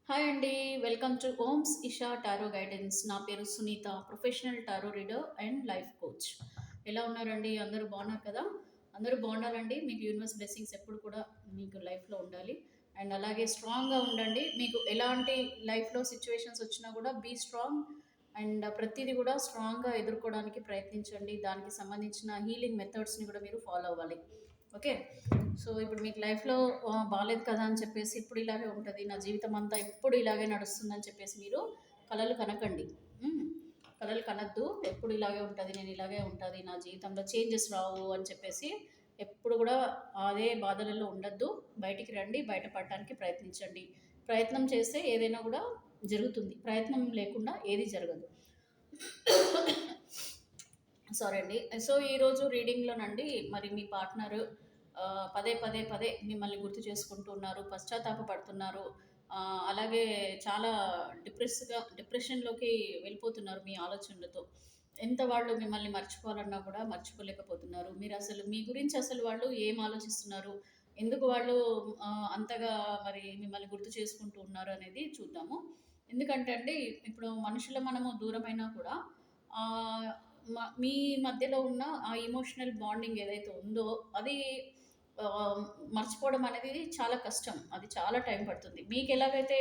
Hi అండి. Welcome to Om's Isha tarot guidance. నా పేరు Sunitha, professional tarot reader and life coach. ఎలా ఉన్నారండి? అందరూ బాగున్నారు కదా? అందరూ బాగుండాలండి. మీకు యూనివర్స్ బ్లెస్సింగ్స్ ఎప్పుడు కూడా మీకు లైఫ్లో ఉండాలి. అండ్ అలాగే స్ట్రాంగ్గా ఉండండి. మీకు ఎలాంటి లైఫ్లో సిచ్యువేషన్స్ వచ్చినా కూడా బీ స్ట్రాంగ్. అండ్ ప్రతిదీ కూడా స్ట్రాంగ్గా ఎదుర్కోవడానికి ప్రయత్నించండి. దానికి సంబంధించిన హీలింగ్ మెథడ్స్ని కూడా మీరు ఫాలో అవ్వాలి. ఓకే. సో ఇప్పుడు మీకు లైఫ్లో బాలేదు కదా అని చెప్పేసి ఇప్పుడు ఇలాగే ఉంటుంది, నా జీవితం అంతా ఎప్పుడు ఇలాగే నడుస్తుందని చెప్పేసి మీరు కలలు కనకండి. మ్మ్. కలలు కనద్దు. ఎప్పుడు ఇలాగే ఉంటుంది, నేను ఇలాగే ఉంటుంది, నా జీవితంలో చేంజెస్ రావు అని చెప్పేసి ఎప్పుడు కూడా అదే బాధలలో ఉండద్దు. బయటికి రండి, బయటపడటానికి ప్రయత్నించండి. ప్రయత్నం చేస్తే ఏదైనా కూడా జరుగుతుంది, ప్రయత్నం లేకుండా ఏది జరగదు. సారీ అండి. సో ఈరోజు రీడింగ్లోనండి, మరి మీ పార్ట్నర్ పదే పదే పదే మిమ్మల్ని గుర్తు చేసుకుంటున్నారు, పశ్చాత్తాపపడుతున్నారు. అలాగే చాలా డిప్రెషన్లోకి వెళ్ళిపోతున్నారు మీ ఆలోచనలతో. ఎంత వాళ్ళు మిమ్మల్ని మర్చిపోవాలన్నా కూడా మర్చిపోలేకపోతున్నారు. మీరు అసలు మీ గురించి అసలు వాళ్ళు ఏం ఆలోచిస్తున్నారు, ఎందుకు వాళ్ళు అంతగా మరి మిమ్మల్ని గుర్తు చేసుకుంటూ ఉన్నారు అనేది చూద్దాము. ఎందుకంటే అండి, ఇప్పుడు మనుషుల మనము దూరమైనా కూడా ఆ, మీ మధ్యలో ఉన్న ఆ ఎమోషనల్ బాండింగ్ ఏదైతే ఉందో అది ఆ, మర్చిపోవడం అనేది చాలా కష్టం. అది చాలా టైం పడుతుంది. మీకు ఎలాగైతే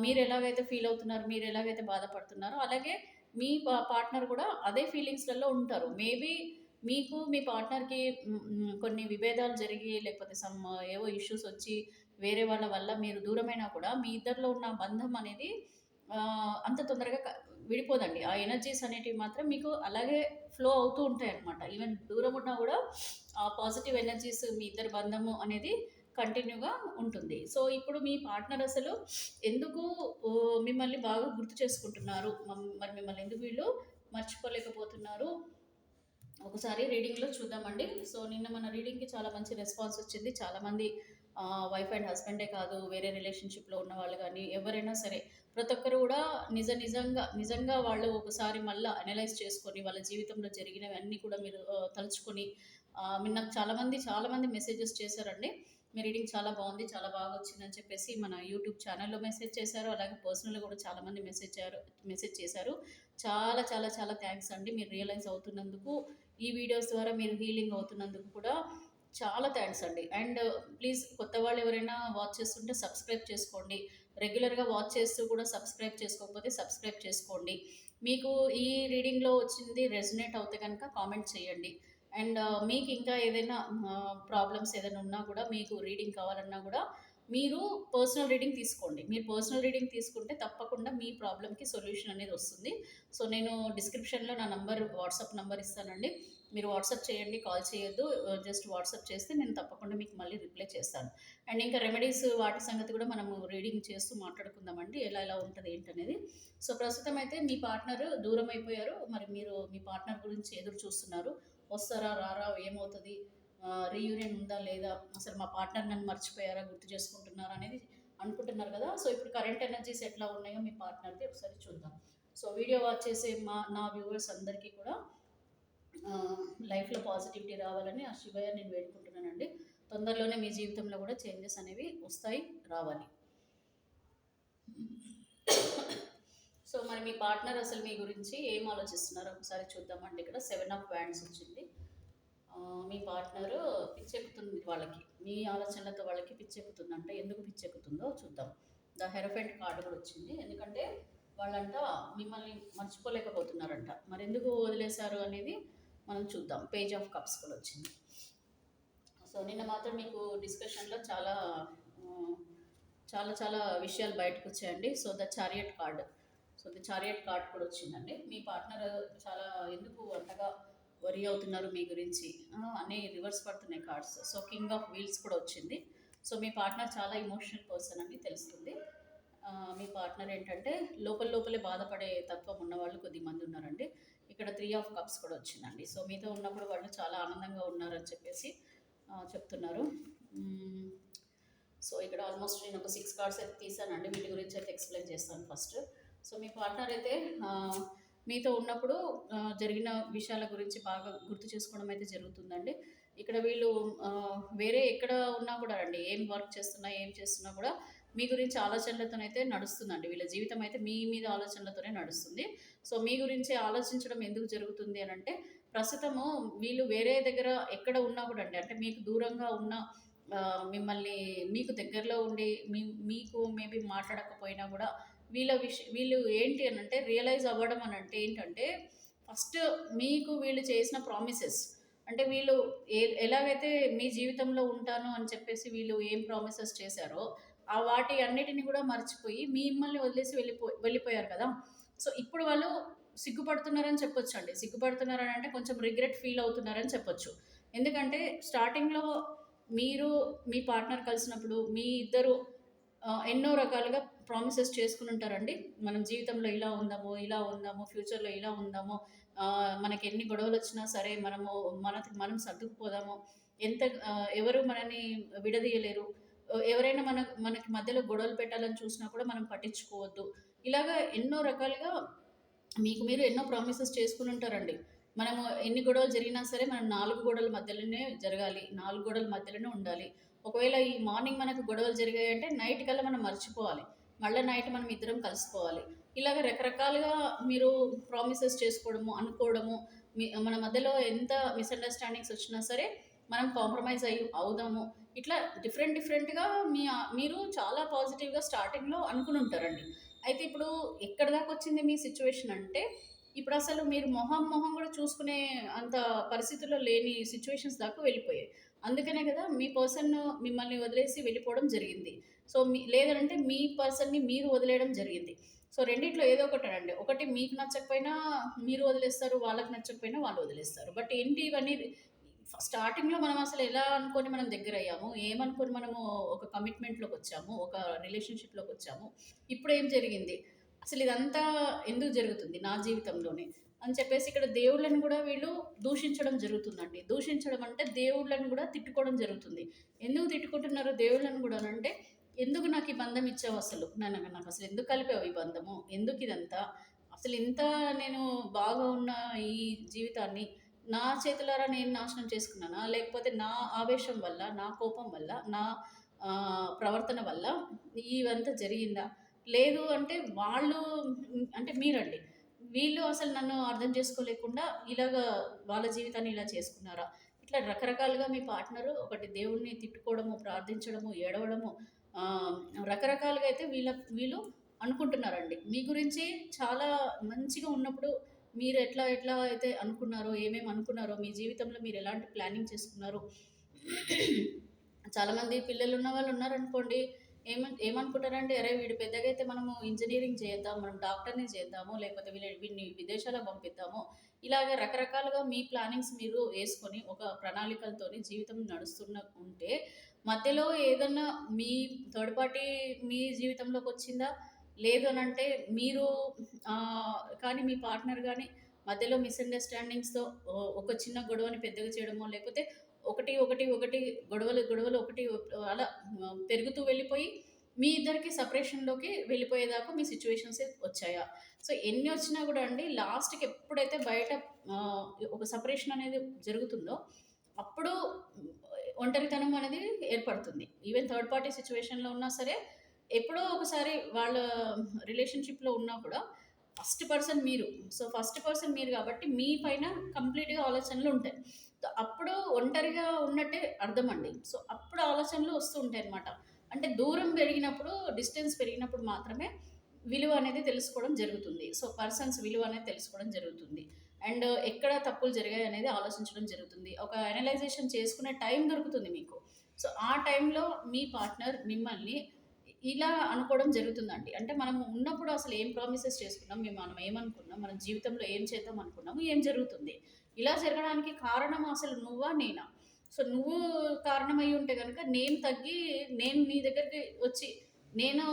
మీరు ఎలాగైతే ఫీల్ అవుతున్నారు, మీరు ఎలాగైతే బాధపడుతున్నారో అలాగే మీ పార్ట్నర్ కూడా అదే ఫీలింగ్స్లలో ఉంటారు. మేబీ మీకు మీ పార్ట్నర్కి కొన్ని విభేదాలు జరిగి లేకపోతే సమ్ ఏవో ఇష్యూస్ వచ్చి వేరే వాళ్ళ వల్ల మీరు దూరమైనా కూడా మీ ఇద్దరిలో ఉన్న బంధం అనేది ఆ, అంత తొందరగా విడిపోదండి. ఆ ఎనర్జీస్ అనేటివి మాత్రం మీకు అలాగే ఫ్లో అవుతూ ఉంటాయి అన్నమాట. ఈవెన్ దూరం ఉన్నా కూడా ఆ పాజిటివ్ ఎనర్జీస్ మీ ఇద్దరి బంధము అనేది కంటిన్యూగా ఉంటుంది. సో ఇప్పుడు మీ పార్ట్నర్ అసలు ఎందుకు ఓ, మిమ్మల్ని బాగా గుర్తు చేసుకుంటున్నారు, మరి మిమ్మల్ని ఎందుకు వీళ్ళు మర్చిపోలేకపోతున్నారు, ఒకసారి రీడింగ్లో చూద్దామండి. సో నిన్న మన రీడింగ్కి చాలా మంచి రెస్పాన్స్ వచ్చింది. చాలామంది వైఫ్ అండ్ హస్బెండే కాదు, వేరే రిలేషన్షిప్లో ఉన్న వాళ్ళు కానీ ఎవరైనా సరే ప్రతి ఒక్కరు కూడా నిజంగా నిజంగా వాళ్ళు ఒకసారి మళ్ళీ అనలైజ్ చేసుకొని వాళ్ళ జీవితంలో జరిగినవి అన్నీ కూడా మీరు తలుచుకొని మీరు నాకు చాలామంది మెసేజెస్ చేశారండి. మీ రీడింగ్ చాలా బాగుంది, చాలా బాగా వచ్చిందని చెప్పేసి మన యూట్యూబ్ ఛానల్లో మెసేజ్ చేశారు. అలాగే పర్సనల్గా కూడా చాలామంది మెసేజ్ చేశారు. చాలా చాలా చాలా థ్యాంక్స్ అండి. మీరు రియలైజ్ అవుతున్నందుకు, ఈ వీడియోస్ ద్వారా మీరు హీలింగ్ అవుతున్నందుకు కూడా చాలా థ్యాంక్స్ అండి. అండ్ ప్లీజ్ కొత్త వాళ్ళు ఎవరైనా వాచ్ చేస్తుంటే సబ్స్క్రైబ్ చేసుకోండి. రెగ్యులర్గా వాచ్ చేస్తూ కూడా సబ్స్క్రైబ్ చేసుకోకపోతే సబ్స్క్రైబ్ చేసుకోండి. మీకు ఈ రీడింగ్లో వచ్చింది రెజనేట్ అవుతే కనుక కామెంట్ చేయండి. అండ్ మీకు ఇంకా ఏదైనా ప్రాబ్లమ్స్ ఏదైనా ఉన్నా కూడా, మీకు రీడింగ్ కావాలన్నా కూడా మీరు పర్సనల్ రీడింగ్ తీసుకోండి. మీరు పర్సనల్ రీడింగ్ తీసుకుంటే తప్పకుండా మీ ప్రాబ్లమ్కి సొల్యూషన్ అనేది వస్తుంది. సో నేను డిస్క్రిప్షన్లో నా వాట్సాప్ నంబర్ ఇస్తానండి. మీరు వాట్సాప్ చేయండి, కాల్ చేయొద్దు. జస్ట్ వాట్సాప్ చేస్తే నేను తప్పకుండా మీకు మళ్ళీ రిప్లై చేస్తాను. అండ్ ఇంకా రెమెడీస్ వాటి సంగతి కూడా మనము రీడింగ్ చేస్తూ మాట్లాడుకుందామండి, ఎలా ఎలా ఉంటుంది ఏంటనేది. సో ప్రస్తుతం అయితే మీ పార్ట్నర్ దూరం అయిపోయారు. మరి మీరు మీ పార్ట్నర్ గురించి ఎదురు చూస్తున్నారు. వస్తారా, రారా, ఏమవుతుంది, రీయూనియన్ ఉందా లేదా, అసలు మా పార్ట్నర్ నన్ను మర్చిపోయారా, గుర్తు చేసుకుంటున్నారా అనేది అనుకుంటున్నారు కదా. సో ఇప్పుడు కరెంట్ ఎనర్జీస్ ఎట్లా ఉన్నాయో మీ పార్ట్నర్ది ఒకసారి చూద్దాం. సో వీడియో వాచ్ చేసే నా వ్యూవర్స్ అందరికీ కూడా లైఫ్లో పాజిటివిటీ రావాలని ఆ శివయ్య నేను వేడుకుంటున్నానండి. తొందరలోనే మీ జీవితంలో కూడా చేంజెస్ అనేవి వస్తాయి, రావాలి. సో మరి మీ పార్ట్నర్ అసలు మీ గురించి ఏం ఆలోచిస్తున్నారో ఒకసారి చూద్దామండి. ఇక్కడ 7 ఆఫ్ వ్యాండ్స్ వచ్చింది. మీ పార్ట్నరు పిచ్చెక్కుతుంది వాళ్ళకి, మీ ఆలోచనలతో వాళ్ళకి పిచ్చెక్కుతుందంట. ఎందుకు పిచ్చెక్కుతుందో చూద్దాం. ద హెరఫెంట్ కార్డు కూడా వచ్చింది. ఎందుకంటే వాళ్ళంట మిమ్మల్ని మర్చిపోలేకపోతున్నారంట. మరి ఎందుకు వదిలేశారు అనేది మనం చూద్దాం. పేజ్ ఆఫ్ కప్స్ కూడా వచ్చింది. సో నిన్న మాత్రం మీకు డిస్కషన్లో ఆ, చాలా చాలా విషయాలు బయటకు వచ్చాయండి. So the chariot card, the chariot card కూడా వచ్చిందండి. మీ పార్ట్నర్ చాలా ఎందుకు అంతగా వరి అవుతున్నారు మీ గురించి అనే రివర్స్ పడుతున్నాయి cards. So king of wheels కూడా వచ్చింది. సో మీ పార్ట్నర్ చాలా ఇమోషనల్ పర్సన్ అని తెలుస్తుంది. మీ పార్ట్నర్ ఏంటంటే లోపలే బాధపడే తత్వం ఉన్న వాళ్ళు కొద్దిమంది ఉన్నారండి. ఇక్కడ 3 ఆఫ్ కప్స్ కూడా వచ్చిందండి. సో మీతో ఉన్నప్పుడు వాళ్ళు చాలా ఆనందంగా ఉన్నారని చెప్పేసి చెప్తున్నారు. సో ఇక్కడ ఆల్మోస్ట్ నేను ఒక 6 కార్డ్స్ అయితే తీసానండి. వీటి గురించి అయితే ఎక్స్ప్లెయిన్ చేస్తాను ఫస్ట్. సో మీ పార్ట్నర్ అయితే మీతో ఉన్నప్పుడు జరిగిన విషయాల గురించి బాగా గుర్తు చేసుకోవడం అయితే జరుగుతుందండి. ఇక్కడ వీళ్ళు వేరే ఎక్కడ ఉన్నా కూడా అండి, ఏం వర్క్ చేస్తున్నా ఏం చేస్తున్నా కూడా మీ గురించి ఆలోచనలతోనైతే నడుస్తుందండి. వీళ్ళ జీవితం అయితే మీ మీద ఆలోచనలతోనే నడుస్తుంది. సో, మీ గురించి ఆలోచించడం ఎందుకు జరుగుతుంది అనంటే, ప్రస్తుతము వీళ్ళు వేరే దగ్గర ఎక్కడ ఉన్నా కూడా అండి, అంటే మీకు దూరంగా ఉన్న మిమ్మల్ని మీకు దగ్గరలో ఉండి మీకు మేబీ మాట్లాడకపోయినా గూడా వీళ్ళు ఏంటి అనంటే రియలైజ్ అవ్వడం అనంటే ఏంటంటే, ఫస్ట్ మీకు వీళ్ళు చేసిన ప్రామిసెస్, అంటే వీళ్ళు ఎలాగైతే మీ జీవితంలో ఉంటాను అని చెప్పేసి వీళ్ళు ఏం ప్రామిసెస్ చేశారో, వాటి అన్నిటిని గూడా మర్చిపోయి మిమ్మల్ని వదిలేసి వెళ్ళిపోయారు కదా! సో, ఇప్పుడు వాళ్ళు సిగ్గుపడుతున్నారని చెప్పొచ్చండి. సిగ్గుపడుతున్నారని అంటే కొంచెం రిగ్రెట్ ఫీల్ అవుతున్నారని చెప్పొచ్చు. ఎందుకంటే స్టార్టింగ్‌లో మీరు, మీ పార్ట్నర్ కలిసినప్పుడు మీ ఇద్దరు ఎన్నో రకాలుగా ప్రామిసెస్ చేసుకునుంటారండి. మనం జీవితంలో ఇలా ఉందాము, ఇలా ఉందాము, ఫ్యూచర్‌లో ఇలా ఉందాము, మనకెన్ని గొడవలొచ్చినా సరే మనకి మనం సర్దుకుపోదాము. ఎంత ఎవరు మనని విడదీయలేరు. ఎవరైనా మనకి మధ్యలో గొడవలు పెట్టాలని చూసినా కూడా మనం పట్టించుకోవద్దు. ఇలాగా ఎన్నో రకాలుగా మీకు మీరు ఎన్నో ప్రామిసెస్ చేసుకునుంటారండి. మనము ఎన్ని గొడవలు జరిగినా సరే మనం 4 గోడల మధ్యలోనే జరగాలి. 4 గోడల మధ్యలోనే ఉండాలి. ఒకవేళ ఈ మార్నింగ్ మనకు గొడవలు జరిగాయంటే నైట్ కల్లా మనం మర్చిపోవాలి. మళ్ళా నైట్ మనం ఇద్దరం కలిసిపోవాలి. ఇలాగ రకరకాలుగా మీరు ప్రామిసెస్ చేసుకోవడము, అనుకోవడము, మన మధ్యలో ఎంత మిస్‌అండర్‌స్టాండింగ్స్ వచ్చినా సరే మనం కాంప్రమైజ్ అవుదాము. ఇట్లా డిఫరెంట్‌గా మీరు చాలా పాజిటివ్‌గా స్టార్టింగ్‌లో అనుకునుంటారండి. అయితే ఇప్పుడు ఎక్కడి దాకొచ్చింది మీ సిట్యుయేషన్ అంటే, ఇప్పుడసలు మీరు మొహం గూడా చూసుకునే అంత పరిస్థితుల్లో లేని సిట్యుయేషన్స్ దాకా వెళ్ళిపోయాయి. అందుకనే గదా! మీ పర్సన్ మిమ్మల్ని వదిలేసి వెళ్ళిపోవడం జరిగింది. సో, లేదనంటే మీ పర్సన్‌ని మీరు వదిలేయడం జరిగింది. సో, రెండిట్లో ఏదో ఒకటనండి. ఒకటి మీకు నచ్చకపోయినా మీరు వదిలేస్తారు. వాళ్ళకి నచ్చకపోయినా వాళ్ళు వదిలేస్తారు. బట్ ఏంటి ఇవన్నీ స్టార్టింగ్‌లో మనం అసలు ఎలా అనుకోని మనం దగ్గరయ్యాము, ఏమనుకోని మనము ఒక కమిట్మెంట్‌లోకొచ్చాము, ఒక రిలేషన్‌షిప్‌లోకొచ్చాము. ఇప్పుడేం జరిగింది? అసలిదంతా ఎందుకు జరుగుతుంది నా జీవితంలోనే అని చెప్పేసి ఇక్కడ దేవుళ్ళని గూడా వీళ్ళు దూషించడం జరుగుతుందండి. దూషించడం అంటే దేవుళ్ళని గూడా తిట్టుకోవడం జరుగుతుంది. ఎందుకు తిట్టుకుంటున్నారు దేవుళ్ళని గూడానంటే, ఎందుకు నాకు ఈ బంధం ఇచ్చావసలు? నాకసలు ఎందుకు కలిపావు ఈ బంధము? ఎందుకిదంతా? అసలింత నేను బాగా ఉన్న ఈ జీవితాన్ని నా చేతులారా నేను నాశనం చేసుకున్నానా? లేకపోతే నా ఆవేశం వల్ల, నా కోపం వల్ల, నా ప్రవర్తన వల్ల ఇవంతా జరిగిందా? లేదు అంటే వాళ్ళు అంటే మీరండి. వీళ్ళు అసలు నన్ను అర్థం చేసుకోలేకుండా ఇలాగా వాళ్ళ జీవితాన్ని ఇలా చేసుకున్నారా? ఇట్లా రకరకాలుగా మీ పార్ట్నరు ఒకటి దేవుడిని తిట్టుకోవడము, ప్రార్థించడము, ఏడవడము, ఆహ్, రకరకాలుగా అయితే వీళ్ళు అనుకుంటున్నారండి. మీ గురించి చాలా మంచిగా ఉన్నప్పుడు మీరు ఎట్లా అయితే అనుకున్నారో, ఏమేమి అనుకున్నారో, మీ జీవితంలో మీరు ఎలాంటి ప్లానింగ్ చేసుకున్నారో, చాలామంది పిల్లలున్న వాళ్ళు ఉన్నారనుకోండి. ఏమనుకుంటారంటే, అరే! వీడు పెద్దగైతే మనము ఇంజినీరింగ్ చేద్దాం, మనం డాక్టర్‌ని చేద్దాము, లేకపోతే వీడిని విదేశాలకు పంపిద్దాము. ఇలాగ రకరకాలుగా మీ ప్లానింగ్స్ మీరు యేసుకొని, ఒక ప్రణాళికలతోని జీవితం ఉంటే, మధ్యలో ఏదన్నా మీ థర్డ్ పార్టీ మీ జీవితంలోకొచ్చిందా? లేదు అనంటే మీరు కానీ మీ పార్ట్నర్ గాని మధ్యలో మిస్‌అండర్‌స్టాండింగ్స్‌తో ఒక చిన్న గొడవని పెద్దగా చేయడమో, లేకపోతే ఒకటి గొడవలు అలా పెరుగుతూ వెళ్ళిపోయి, మీ ఇద్దరికి సెపరేషన్‌లోకి వెళ్ళిపోయేదాకా మీ సిట్యుయేషన్స్ వచ్చాయా? సో, ఎన్ని వచ్చినా గూడా అండి లాస్ట్‌కి ఎప్పుడైతే బయట ఆహ్, ఒక సెపరేషన్ అనేది జరుగుతుందో, అప్పుడు ఒంటరితనం అనేది ఏర్పడుతుంది. ఈవెన్ థర్డ్ పార్టీ సిట్యుయేషన్‌లో ఉన్నా సరే, ఎప్పుడో ఒకసారి వాళ్ళ రిలేషన్‌షిప్‌లో ఉన్నా కూడా ఫస్ట్ పర్సన్ మీరు. సో, ఫస్ట్ పర్సన్ మీరు గాబట్టి మీ పైన కంప్లీట్‌గా ఆలోచనలుంటాయి. అప్పుడు ఒంటరిగా ఉన్నట్టే అర్థమండి. సో, అప్పుడు ఆలోచనలు వస్తూ ఉంటాయన్నమాట. అంటే దూరం పెరిగినప్పుడు, డిస్టెన్స్ పెరిగినప్పుడు మాత్రమే విలువ అనేది తెలుసుకోవడం జరుగుతుంది. సో, పర్సన్స్ విలువ అనేది తెలుసుకోవడం జరుగుతుంది. అండ్ ఎక్కడ తప్పులు జరిగాయనేది ఆలోచించడం జరుగుతుంది. ఒక అనలైజేషన్ చేసుకునే టైం దొరుకుతుంది మీకు. సో, ఆ టైంలో మీ పార్ట్నర్ మిమ్మల్ని ఇలా అనుకోవడం జరుగుతుందండి. అంటే మనం ఉన్నప్పుడు అసలు ఏం ప్రామిసెస్ చేసుకున్నాం, మనం ఏమనుకున్నాం, మన జీవితంలో ఏం చేద్దాం అనుకున్నాము, ఏం జరుగుతుంది. ఇలా జరగడానికి కారణం అసలు నువ్వా? నేనా? సో, నువ్వు కారణమై ఉంటే గనక నేను తగ్గి నేను నీ దగ్గరికి వచ్చి నేను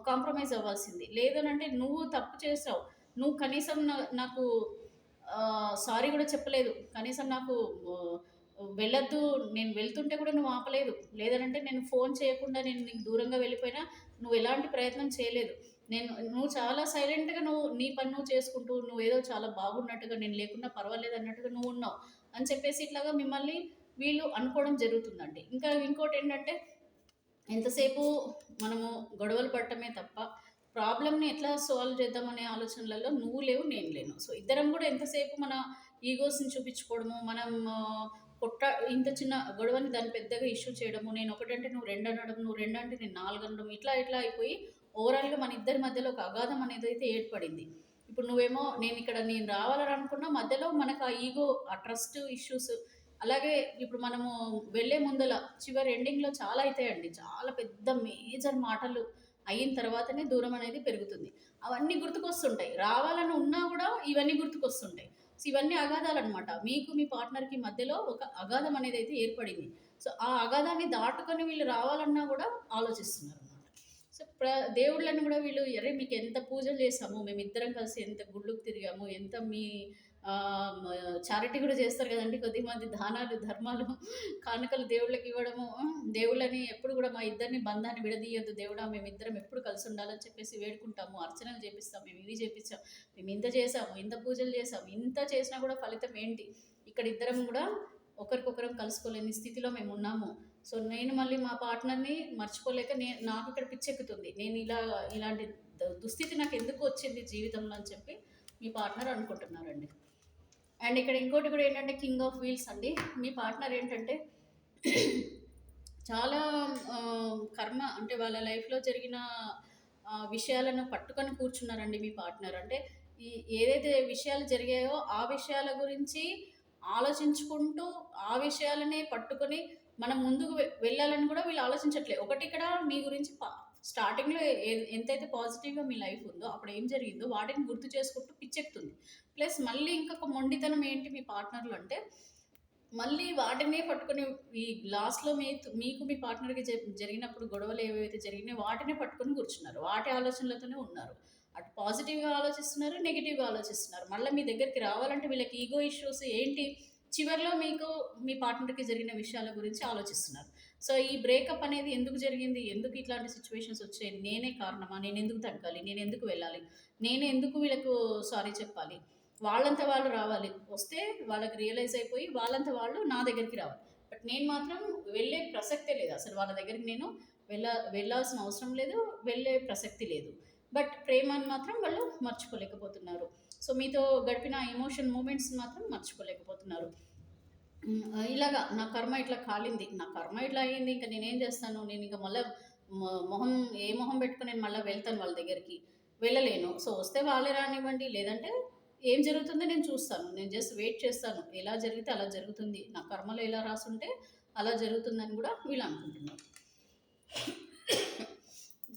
కాంప్రమైజ్ అవ్వాల్సింది. లేదనంటే నువ్వు తప్పు చేసావు. నువ్వు కనీసం నాకు సారీ గూడా చెప్పలేదు. కనీసం నాకు ఆహ్, వెళ్ళొద్దు, నేను వెళ్తుంటే కూడా నువ్వు ఆపలేదు. లేదనంటే నేను ఫోను చేయకుండా నేను నీకు దూరంగా వెళ్ళిపోయినా నువ్వు ఎలాంటి ప్రయత్నం చేయలేదు. నువ్వు చాలా సైలెంట్‌గా నీ పని నువ్వు చేసుకుంటూ, నువ్వేదో చాలా బాగున్నట్టుగా, నేను లేకున్నా పర్వాలేదన్నట్టుగా నువ్వున్నావు అని చెప్పేసి ఇట్లాగా మిమ్మల్ని వీళ్ళు అనుకోవడం జరుగుతుందండి. ఇంకా ఇంకోటేంటంటే ఎంతసేపు మనము గొడవలు పడటమే తప్ప ప్రాబ్లమ్‌ని ఎట్లా సాల్వ్ చేద్దామనే ఆలోచనలలో నువ్వు లేవు, నేను లేను. సో, ఇద్దరం గూడా ఎంతసేపు మన ఈగోస్‌ని చూపించుకోవడము, మనం కొట్ట ఇంత చిన్న గొడవని దాన్ని పెద్దగా ఇష్యూ చేయడము, నేను ఒకటంటే నువ్వు 2 అనడం, నువ్వు 2 అంటే నేను 4 అనడం, ఇట్లా ఇట్లా అయిపోయి ఓవరాల్‌గా మన ఇద్దరి మధ్యలో ఒక అగాధం అనేదైతే ఏర్పడింది. ఇప్పుడు నువ్వేమో నేను రావాలని అనుకున్నా, మధ్యలో మనకు ఆ ఈగో, ఆ ట్రస్ట్ ఇష్యూస్, అలాగే ఇప్పుడు మనము వెళ్ళే ముందల చివరి ఎండింగ్‌లో చాలా అయితాయండి. చాలా పెద్ద మేజర్ మాటలు అయిన తర్వాతనే దూరం అనేది పెరుగుతుంది. అవన్నీ గుర్తుకొస్తుంటాయి. రావాలని ఉన్నా గూడా ఇవన్నీ గుర్తుకొస్తుంటాయి. సో, ఇవన్నీ అగాధాలనమాట. మీకు మీ పార్ట్నర్‌కి మధ్యలో ఒక అగాధం అనేదైతే ఏర్పడింది. సో, ఆ అగాధాన్ని దాటుకొని వీళ్ళు రావాలన్నా గూడా ఆలోచిస్తున్నారనమాట. సో, దేవుళ్ళని గూడా వీళ్ళు అరే! మీకెంత పూజలు చేశాము, మేమిద్దరం కలిసి ఎంత గుళ్ళకి తిరిగాము, ఎంత మీ మ చారిటీ గూడా చేస్తారు గదండీ! కొద్దిమంది దానాలు, ధర్మాలు, కానుకలు దేవుళ్ళకి ఇవ్వడము. దేవుళ్ళని ఎప్పుడు గూడా మా ఇద్దరిని బంధాన్ని విడదీయొద్దు దేవుడా! మేమిద్దరం ఎప్పుడు కలిసుండాలని చెప్పేసి వేడుకుంటాము. అర్చనలు చేపిస్తాం. మేము ఇవి చేపిచ్చాం. మేము ఇంత చేసాము, ఇంత పూజలు చేసాము. ఇంత చేసినా గూడా ఫలితం ఏంటి? ఇక్కడ ఇద్దరం గూడా ఒకరికొకరం కలుసుకోలేని స్థితిలో మేమున్నాము. సో, నేను మళ్ళీ మా పార్ట్నర్‌ని మర్చిపోలేక నాకిక్కడ పిచ్చెక్కుతుంది. ఇలాంటి దుస్థితి నాకెందుకు వచ్చింది జీవితంలో అని చెప్పి మీ పార్ట్నర్ అనుకుంటున్నారండి. అండ్ ఇక్కడ ఇంకోటి కూడా ఏంటంటే కింగ్ ఆఫ్ వీల్స్ అండి. మీ పార్ట్నర్ ఏంటంటే చాలా కర్మ అంటే వాళ్ళ లైఫ్‌లో జరిగిన విషయాలను పట్టుకొని కూర్చున్నారండి మీ పార్ట్నర్. అంటే ఈ ఏదైతే విషయాలు జరిగాయో ఆ విషయాల గురించి ఆలోచించుకుంటూ, ఆ విషయాలనే పట్టుకొని మనం ముందుకు వెళ్ళాలని కూడా వీళ్ళు ఆలోచించట్లే. ఒకటి ఇక్కడ మీ గురించి స్టార్టింగ్‌లో ఎంతైతే పాజిటివ్‌గా మీ లైఫ్ ఉందో, అప్పుడు ఏం జరిగిందో వాటిని గుర్తు చేసుకుంటూ పిచ్చెక్కుతుంది. ప్లస్ మళ్ళీ ఇంకొక మొండితనం ఏంటి మీ పార్ట్నర్‌లో అంటే మళ్ళీ వాటినే పట్టుకొని ఈ లాస్ట్‌లో మీకు మీ పార్ట్నర్‌కి జరిగినప్పుడు గొడవలు ఏవైతే జరిగినాయో వాటినే పట్టుకొని కూర్చున్నారు. వాటి ఆలోచనలతోనే ఉన్నారు. అటు పాజిటివ్‌గా ఆలోచిస్తున్నారు, నెగెటివ్‌గా ఆలోచిస్తున్నారు. మళ్ళా మీ దగ్గరికి రావాలంటే వీళ్ళకి ఈగో ఇష్యూస్ ఏంటి? చివర్లో మీకు మీ పార్ట్నర్‌కి జరిగిన విషయాల గురించి ఆలోచిస్తున్నారు. సో, ఈ బ్రేకప్ అనేది ఎందుకు జరిగింది? ఎందుకు ఇట్లాంటి సిట్యుయేషన్స్ వచ్చాయి? నేనే కారణమా? నేనెందుకు తగ్గాలి? నేనెందుకు వెళ్ళాలి? నేనెందుకు వీళ్ళకు సారీ చెప్పాలి? వాళ్ళంత వాళ్ళు రావాలి. వస్తే వాళ్ళకి రియలైజ్ అయిపోయి వాళ్ళంత వాళ్ళు నా దగ్గరికి రావాలి. బట్ నేను మాత్రం వెళ్ళే ప్రసక్తే లేదు. అసలు వాళ్ళ దగ్గరికి నేను వెళ్ళాల్సిన అవసరం లేదు. వెళ్ళే ప్రసక్తి లేదు. బట్ ప్రేమను మాత్రం వాళ్ళు మర్చిపోలేకపోతున్నారు. సో, మీతో గడిపిన ఎమోషన్ మూమెంట్స్‌ని మాత్రం మర్చిపోలేకపోతున్నారు. ఇలాగా నా కర్మ ఇట్లా కాలింది. నా కర్మ ఇట్లా అయింది. ఇంక నేనేం చేస్తాను? నేనింక మళ్ళా మొహం ఏ మొహం పెట్టుకొని నేను మళ్ళా వెళ్తాను వాళ్ళ దగ్గరికి? వెళ్ళలేను. సో, వస్తే వాళ్ళే రానివ్వండి. లేదంటే ఏం జరుగుతుందో నేను చూస్తాను. నేను జస్ట్ వెయిట్ చేస్తాను. ఎలా జరిగితే అలా జరుగుతుంది. నా కర్మలో ఎలా రాసుంటే అలా జరుగుతుందని గూడా వీళ్ళు అనుకుంటున్నారు.